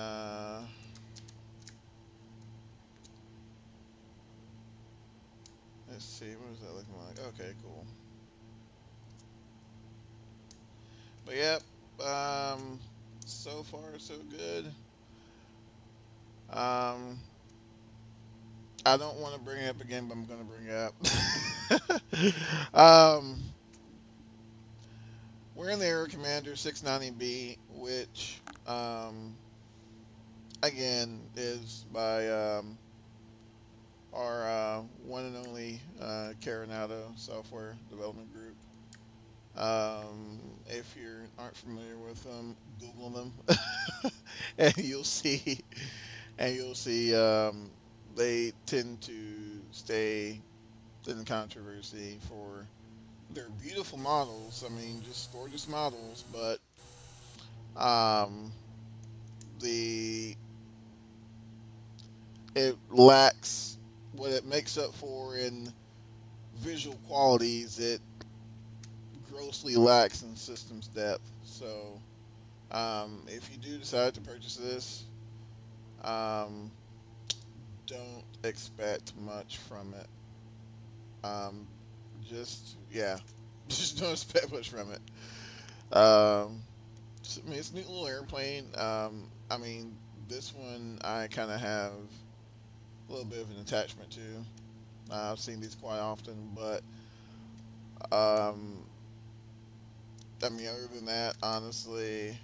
let's see, what is that looking like? Okay, cool. But yep, so far so good. I don't want to bring it up again, but I'm going to bring it up. We're in the Aero Commander 690B, which, again, is by our one and only Carenado Software Development Group. If you aren't familiar with them, Google them, and you'll see, they tend to stay in controversy for their beautiful models. I mean, just gorgeous models, but um, the it lacks what it makes up for in visual qualities. It grossly lacks in systems depth. So, if you do decide to purchase this, um, don't expect much from it. Um, yeah, just don't expect much from it. I mean, it's a neat little airplane. I mean, this one I kind of have a little bit of an attachment to. I've seen these quite often, but um, I mean, other than that, honestly,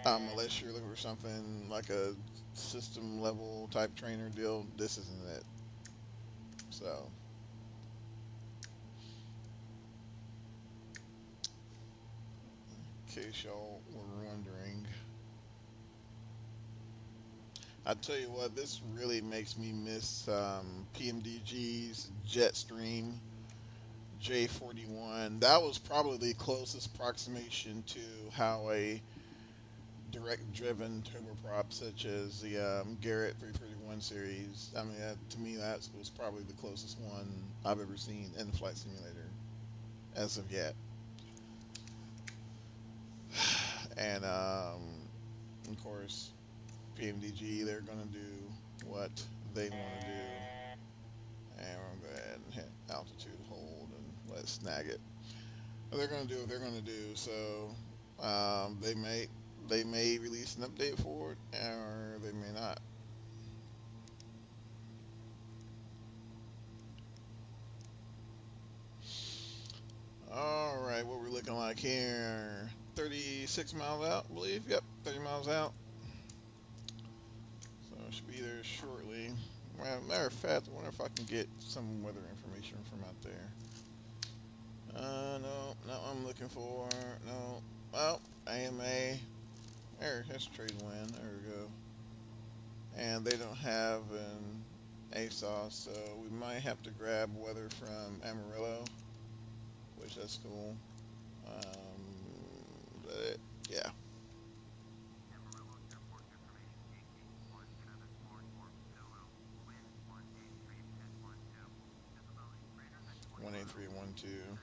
unless you're looking for something like a system level type trainer deal, this isn't it. So, in case y'all were wondering, I tell you what, this really makes me miss PMDG's Jetstream. J41. That was probably the closest approximation to how a direct-driven turboprop such as the Garrett 331 series. I mean, to me, that was probably the closest one I've ever seen in Flight Simulator as of yet. And of course, PMDG, they're gonna do what they want to do, and we're gonna go ahead and hit altitude hold and let's snag it. They're gonna do what they're gonna do. So they may release an update for it, or they may not. All right, what we're looking like here? 36 miles out, I believe. Yep, 30 miles out. So it should be there shortly. Well, matter of fact, I wonder if I can get some weather information from out there. No, not what I'm looking for. No. Well, AMA. There's trade wind. There we go. And they don't have an ASCA, so we might have to grab weather from Amarillo, which that's cool. But yeah. 18312.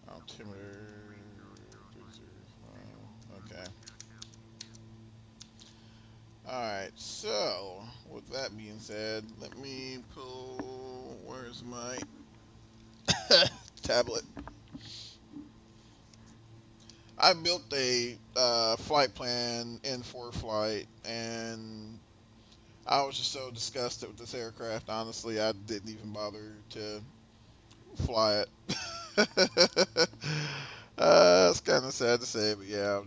Altimeter 305. Okay. Alright, so with that being said, let me pull. Where's my tablet? I built a flight plan in ForeFlight, and I was just so disgusted with this aircraft. Honestly, I didn't even bother to fly it. It's kind of sad to say, but yeah,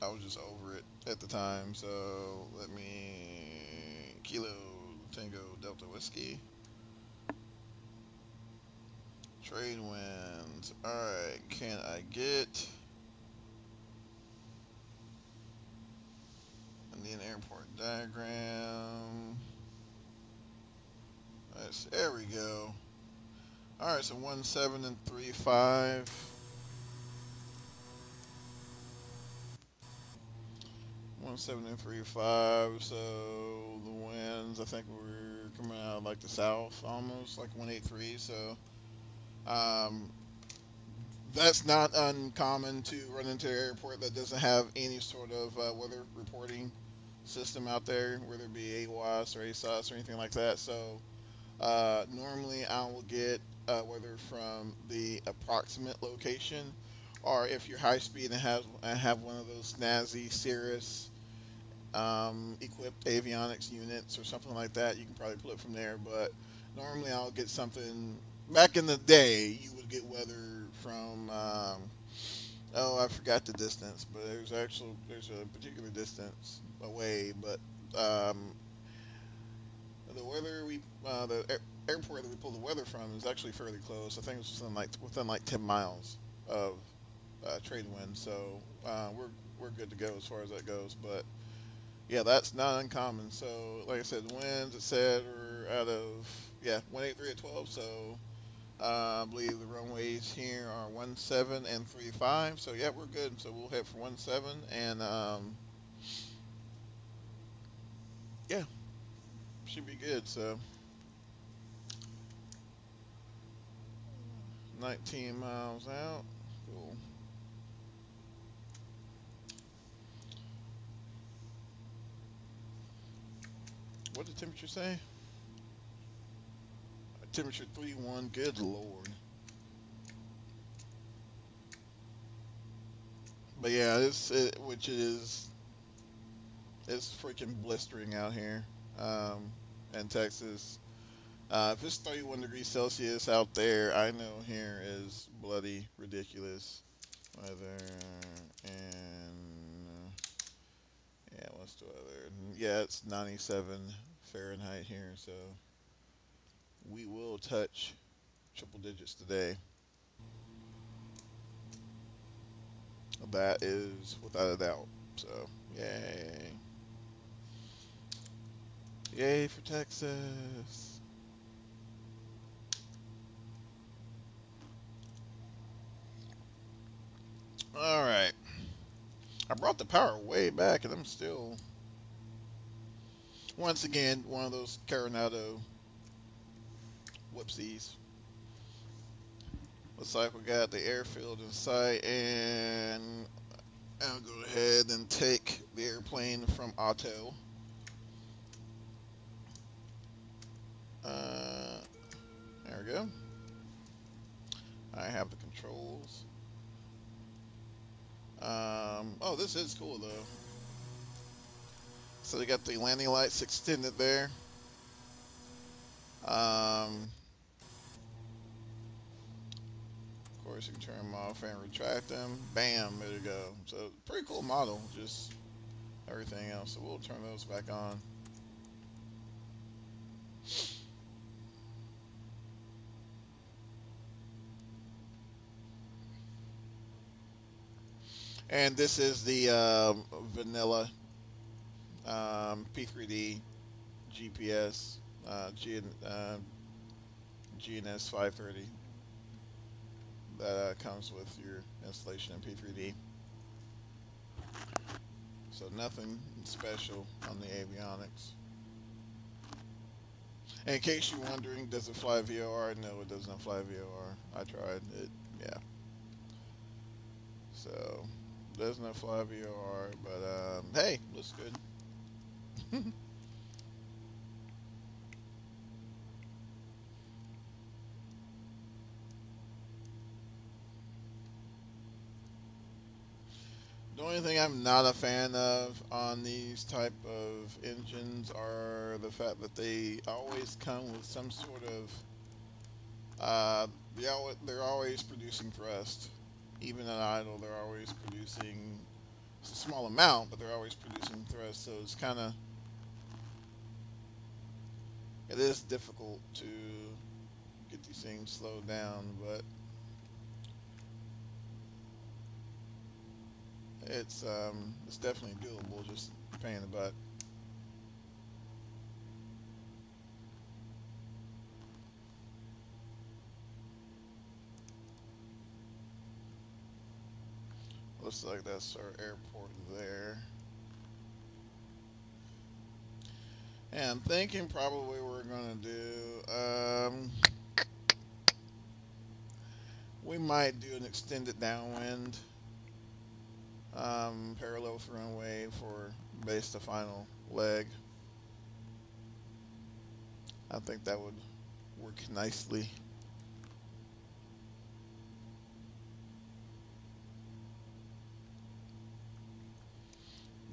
I was just over it at the time. So let me Kilo Tango Delta Whiskey. Trade winds. Alright, can I get Indian airport diagram? There we go. Alright, so 17 and 35. 17 and 35. So the winds, I think we're coming out like the south almost, like 183. So that's not uncommon to run into an airport that doesn't have any sort of weather reporting system out there, whether it be AWAS or ASOS or anything like that. So normally I will get weather from the approximate location, or if you're high speed and have one of those snazzy Cirrus equipped avionics units or something like that, you can probably pull it from there. But normally I'll get something. Back in the day, you would get weather from oh, I forgot the distance, but there's a particular distance away. But the weather the airport that we pull the weather from is actually fairly close. I think it's within like 10 miles of trade wind. So we're good to go as far as that goes. But yeah, that's not uncommon. So like I said, the winds it said are out of 183 at 12. So I believe the runways here are 17 and 35. So yeah, we're good. So we'll head for 17 and yeah, should be good. So 19 miles out. Cool. What did the temperature say? Temperature 31. Good lord. But yeah, it's freaking blistering out here in Texas. If it's 31 degrees Celsius out there, I know here is bloody ridiculous weather. And yeah, what's the weather? Yeah, it's 97 Fahrenheit here, so we will touch triple digits today. That is without a doubt. So, yay. Yay for Texas. Alright. I brought the power way back and I'm still, once again, one of those Carenado whoopsies. Looks like we got the airfield in sight, and I'll go ahead and take the airplane from Otto. There we go. I have the controls. Oh, this is cool though. So they got the landing lights extended there. Of course, you can turn them off and retract them. Bam, there you go. So pretty cool model. Just everything else. So we'll turn those back on. And this is the vanilla P3D GPS GNS 530 that comes with your installation in P3D. So nothing special on the avionics. And in case you're wondering, does it fly VOR? No, it doesn't fly VOR. I tried it. Yeah. So does not fly VOR, but hey, looks good. The only thing I'm not a fan of on these type of engines are the fact that they always come with some sort of they're always producing thrust. Even at idle, they're always producing, it's a small amount, but they're always producing thrust. So it's kind of, it is difficult to get these things slowed down, but it's definitely doable, just a pain in the butt. Looks like that's our airport there. And I'm thinking probably we're gonna do, we might do an extended downwind, parallel with runway for base to final leg. I think that would work nicely.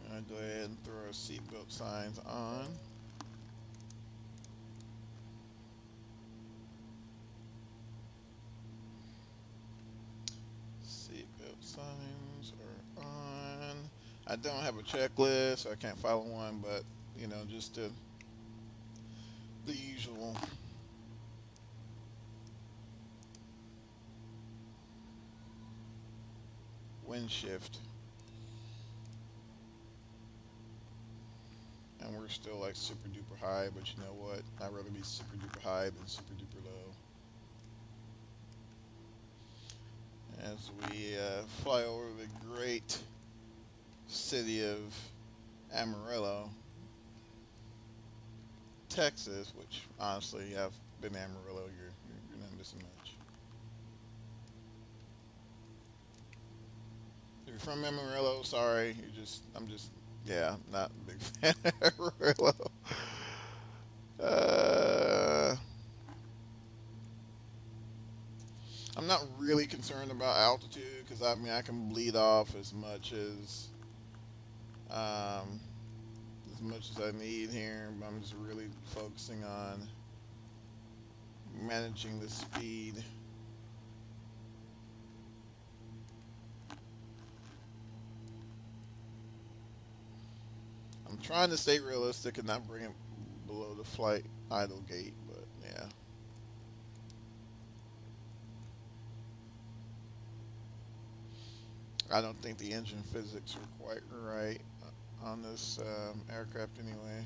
I'm gonna go ahead and throw our seatbelt signs on. Seatbelt signs are on. I don't have a checklist, so I can't follow one, but you know, just the usual. Wind shift. And we're still like super duper high, but you know what? I'd rather be super duper high than super duper low. As we fly over the great city of Amarillo, Texas, which honestly, I've been to Amarillo, you're not missing much. If you're from Amarillo, sorry, yeah, not a big fan of Amarillo. Uh, I'm not really concerned about altitude because I mean I can bleed off um, as much as I need here, but I'm just really focusing on managing the speed. I'm trying to stay realistic and not bring it below the flight idle gate, but yeah. I don't think the engine physics are quite right on this aircraft anyway.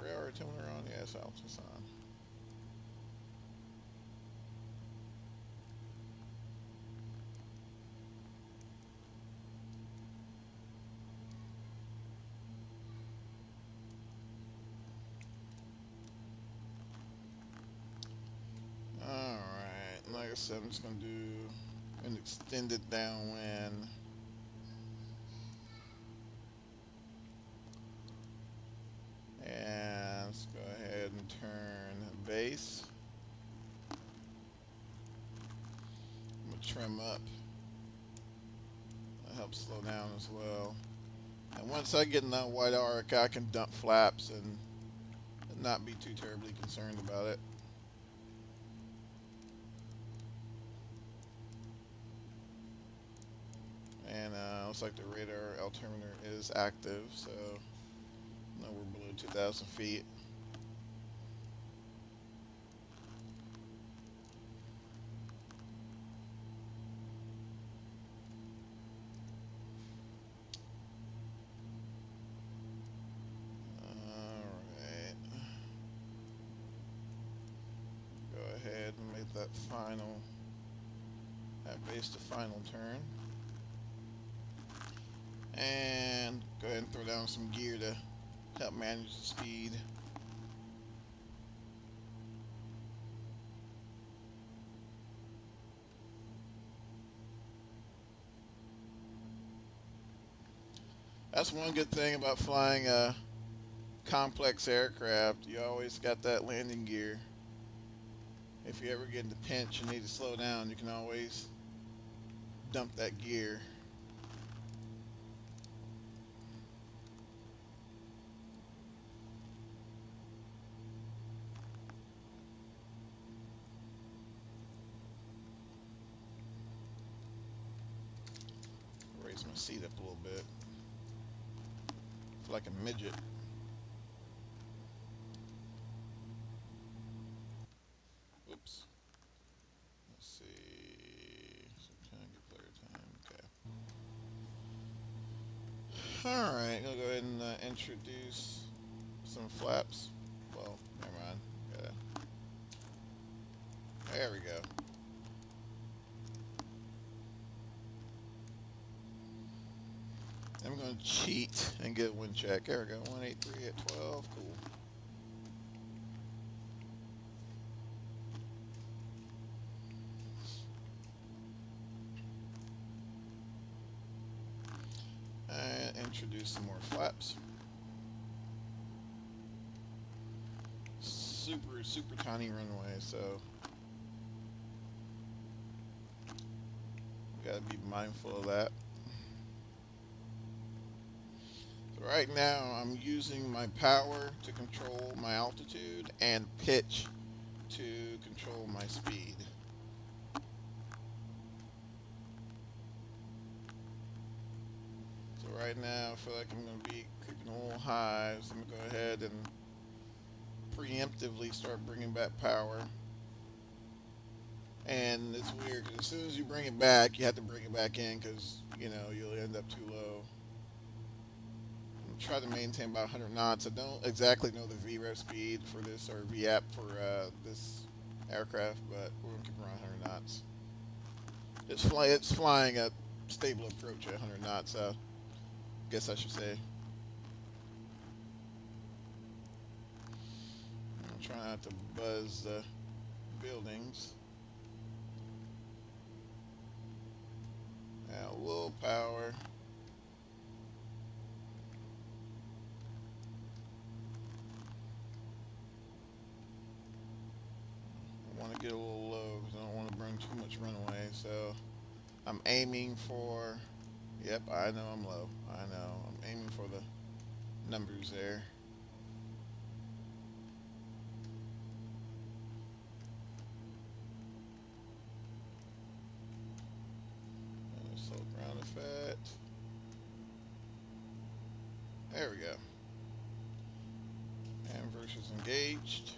radar altimeter on? Yes, altimeter's on. Alright, like I said, I'm just going to do an extended downwind. And let's go ahead and turn base. I'm going to trim up. That helps slow down as well. And once I get in that white arc, I can dump flaps and not be too terribly concerned about it. And looks like the radar altimeter is active, so no, we're below 2,000 feet. Alright. Go ahead and make that base the final turn. And go ahead and throw down some gear to help manage the speed. That's one good thing about flying a complex aircraft. You always got that landing gear. If you ever get in a pinch and need to slow down, you can always dump that gear. Raise my seat up a little bit. Feel like a midget. Oops. Let's see. So trying to get clear time. Okay. Alright, I'll go ahead and introduce some flaps. Well, never mind. There we go. I'm going to cheat and get a wind check. There we go. 183 at 12. Cool. And introduce some more flaps. Super tiny runway, so we gotta be mindful of that. So right now I'm using my power to control my altitude and pitch to control my speed. So right now I feel like I'm going to be creeping a little high, so I'm going to go ahead and preemptively start bringing back power. And it's weird because as soon as you bring it back, you have to bring it back in because, you know, you'll end up too low. I'm try to maintain about 100 knots. I don't exactly know the VREF speed for this or VAP for this aircraft, but we're going to keep around 100 knots. It's flying at stable approach at 100 knots, I guess I should say. I'm trying not to buzz the buildings. Now, a little power. I want to get a little low because I don't want to burn too much runway. So I'm aiming for, yep, I know I'm low. I know. I'm aiming for the numbers there. Slow ground effect. There we go. And versus engaged.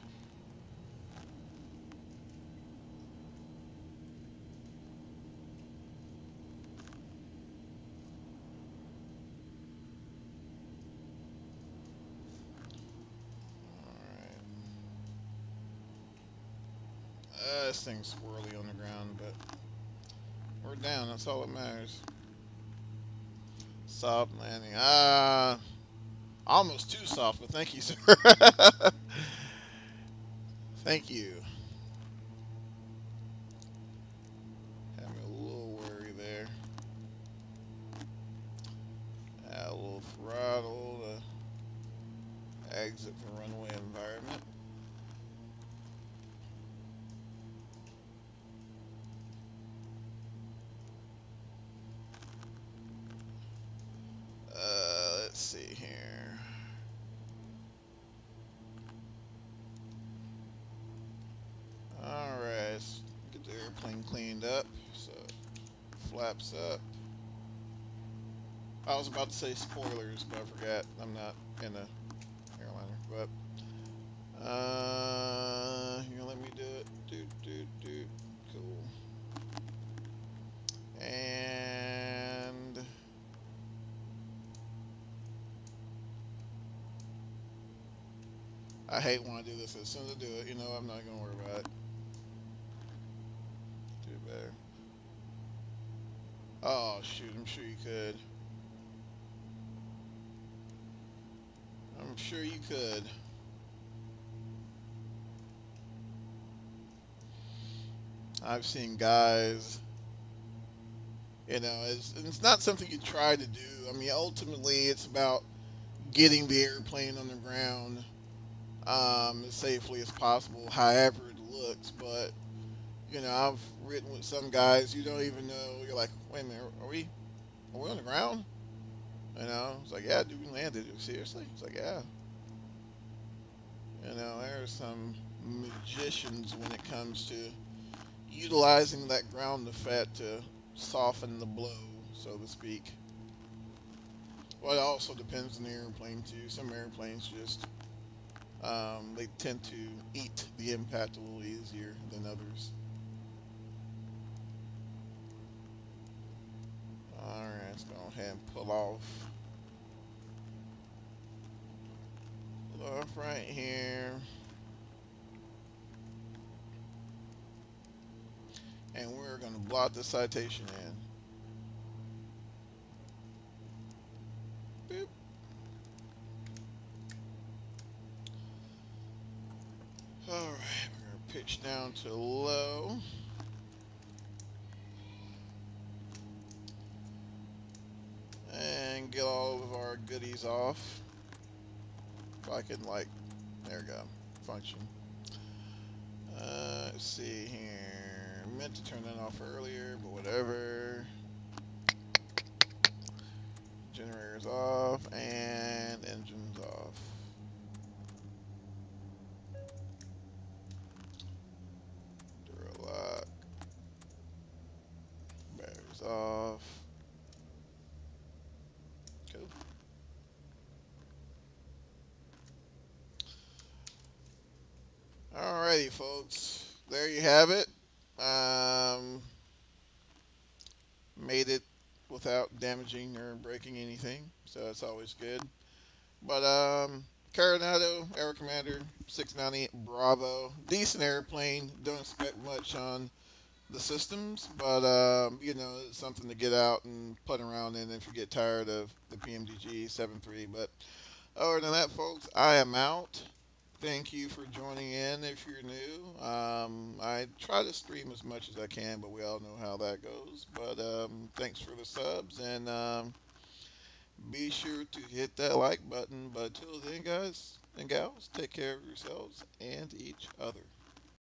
This thing's swirly on the ground, but we're down. That's all that matters. Soft landing. Almost too soft, but thank you, sir. Thank you. Had me a little worry there. Add a little throttle to exit the runway environment. Let's see here. Alright, let's get the airplane cleaned up. So, flaps up. I was about to say spoilers, but I forgot. I'm not in a airliner. But, you gonna let me do it? Cool. And I hate when I do this. As soon as I do it, you know, I'm not gonna worry about it. Do it better. Oh shoot! I'm sure you could. I'm sure you could. I've seen guys, you know, it's not something you try to do. I mean, ultimately, it's about getting the airplane on the ground as safely as possible, however it looks. But, you know, I've ridden with some guys, you don't even know. You're like, wait a minute, are we on the ground? You know, it's like, yeah, dude, we landed. Seriously? It's like, yeah. You know, there's some magicians when it comes to utilizing that ground effect to soften the blow, so to speak. Well, it also depends on the airplane too. Some airplanes just they tend to eat the impact a little easier than others. All right, let's go ahead and pull off right here, and we're gonna blot the citation in. Boop. All right, we're gonna pitch down to low. And get all of our goodies off. If I can, like, there we go, function. Let's see here. Meant to turn that off earlier, but whatever. Generators off and engines off. Duralock. Batteries off. Cool. Alrighty, folks. There you have it. Made it without damaging or breaking anything, so that's always good. But Carenado Aero Commander 690 Bravo, decent airplane. Don't expect much on the systems, but you know, it's something to get out and put around in if you get tired of the PMDG 7.3. But other than that, folks, I am out. Thank you for joining in if you're new. I try to stream as much as I can, but we all know how that goes. But thanks for the subs, and be sure to hit that like button. But till then, guys and gals, take care of yourselves and each other.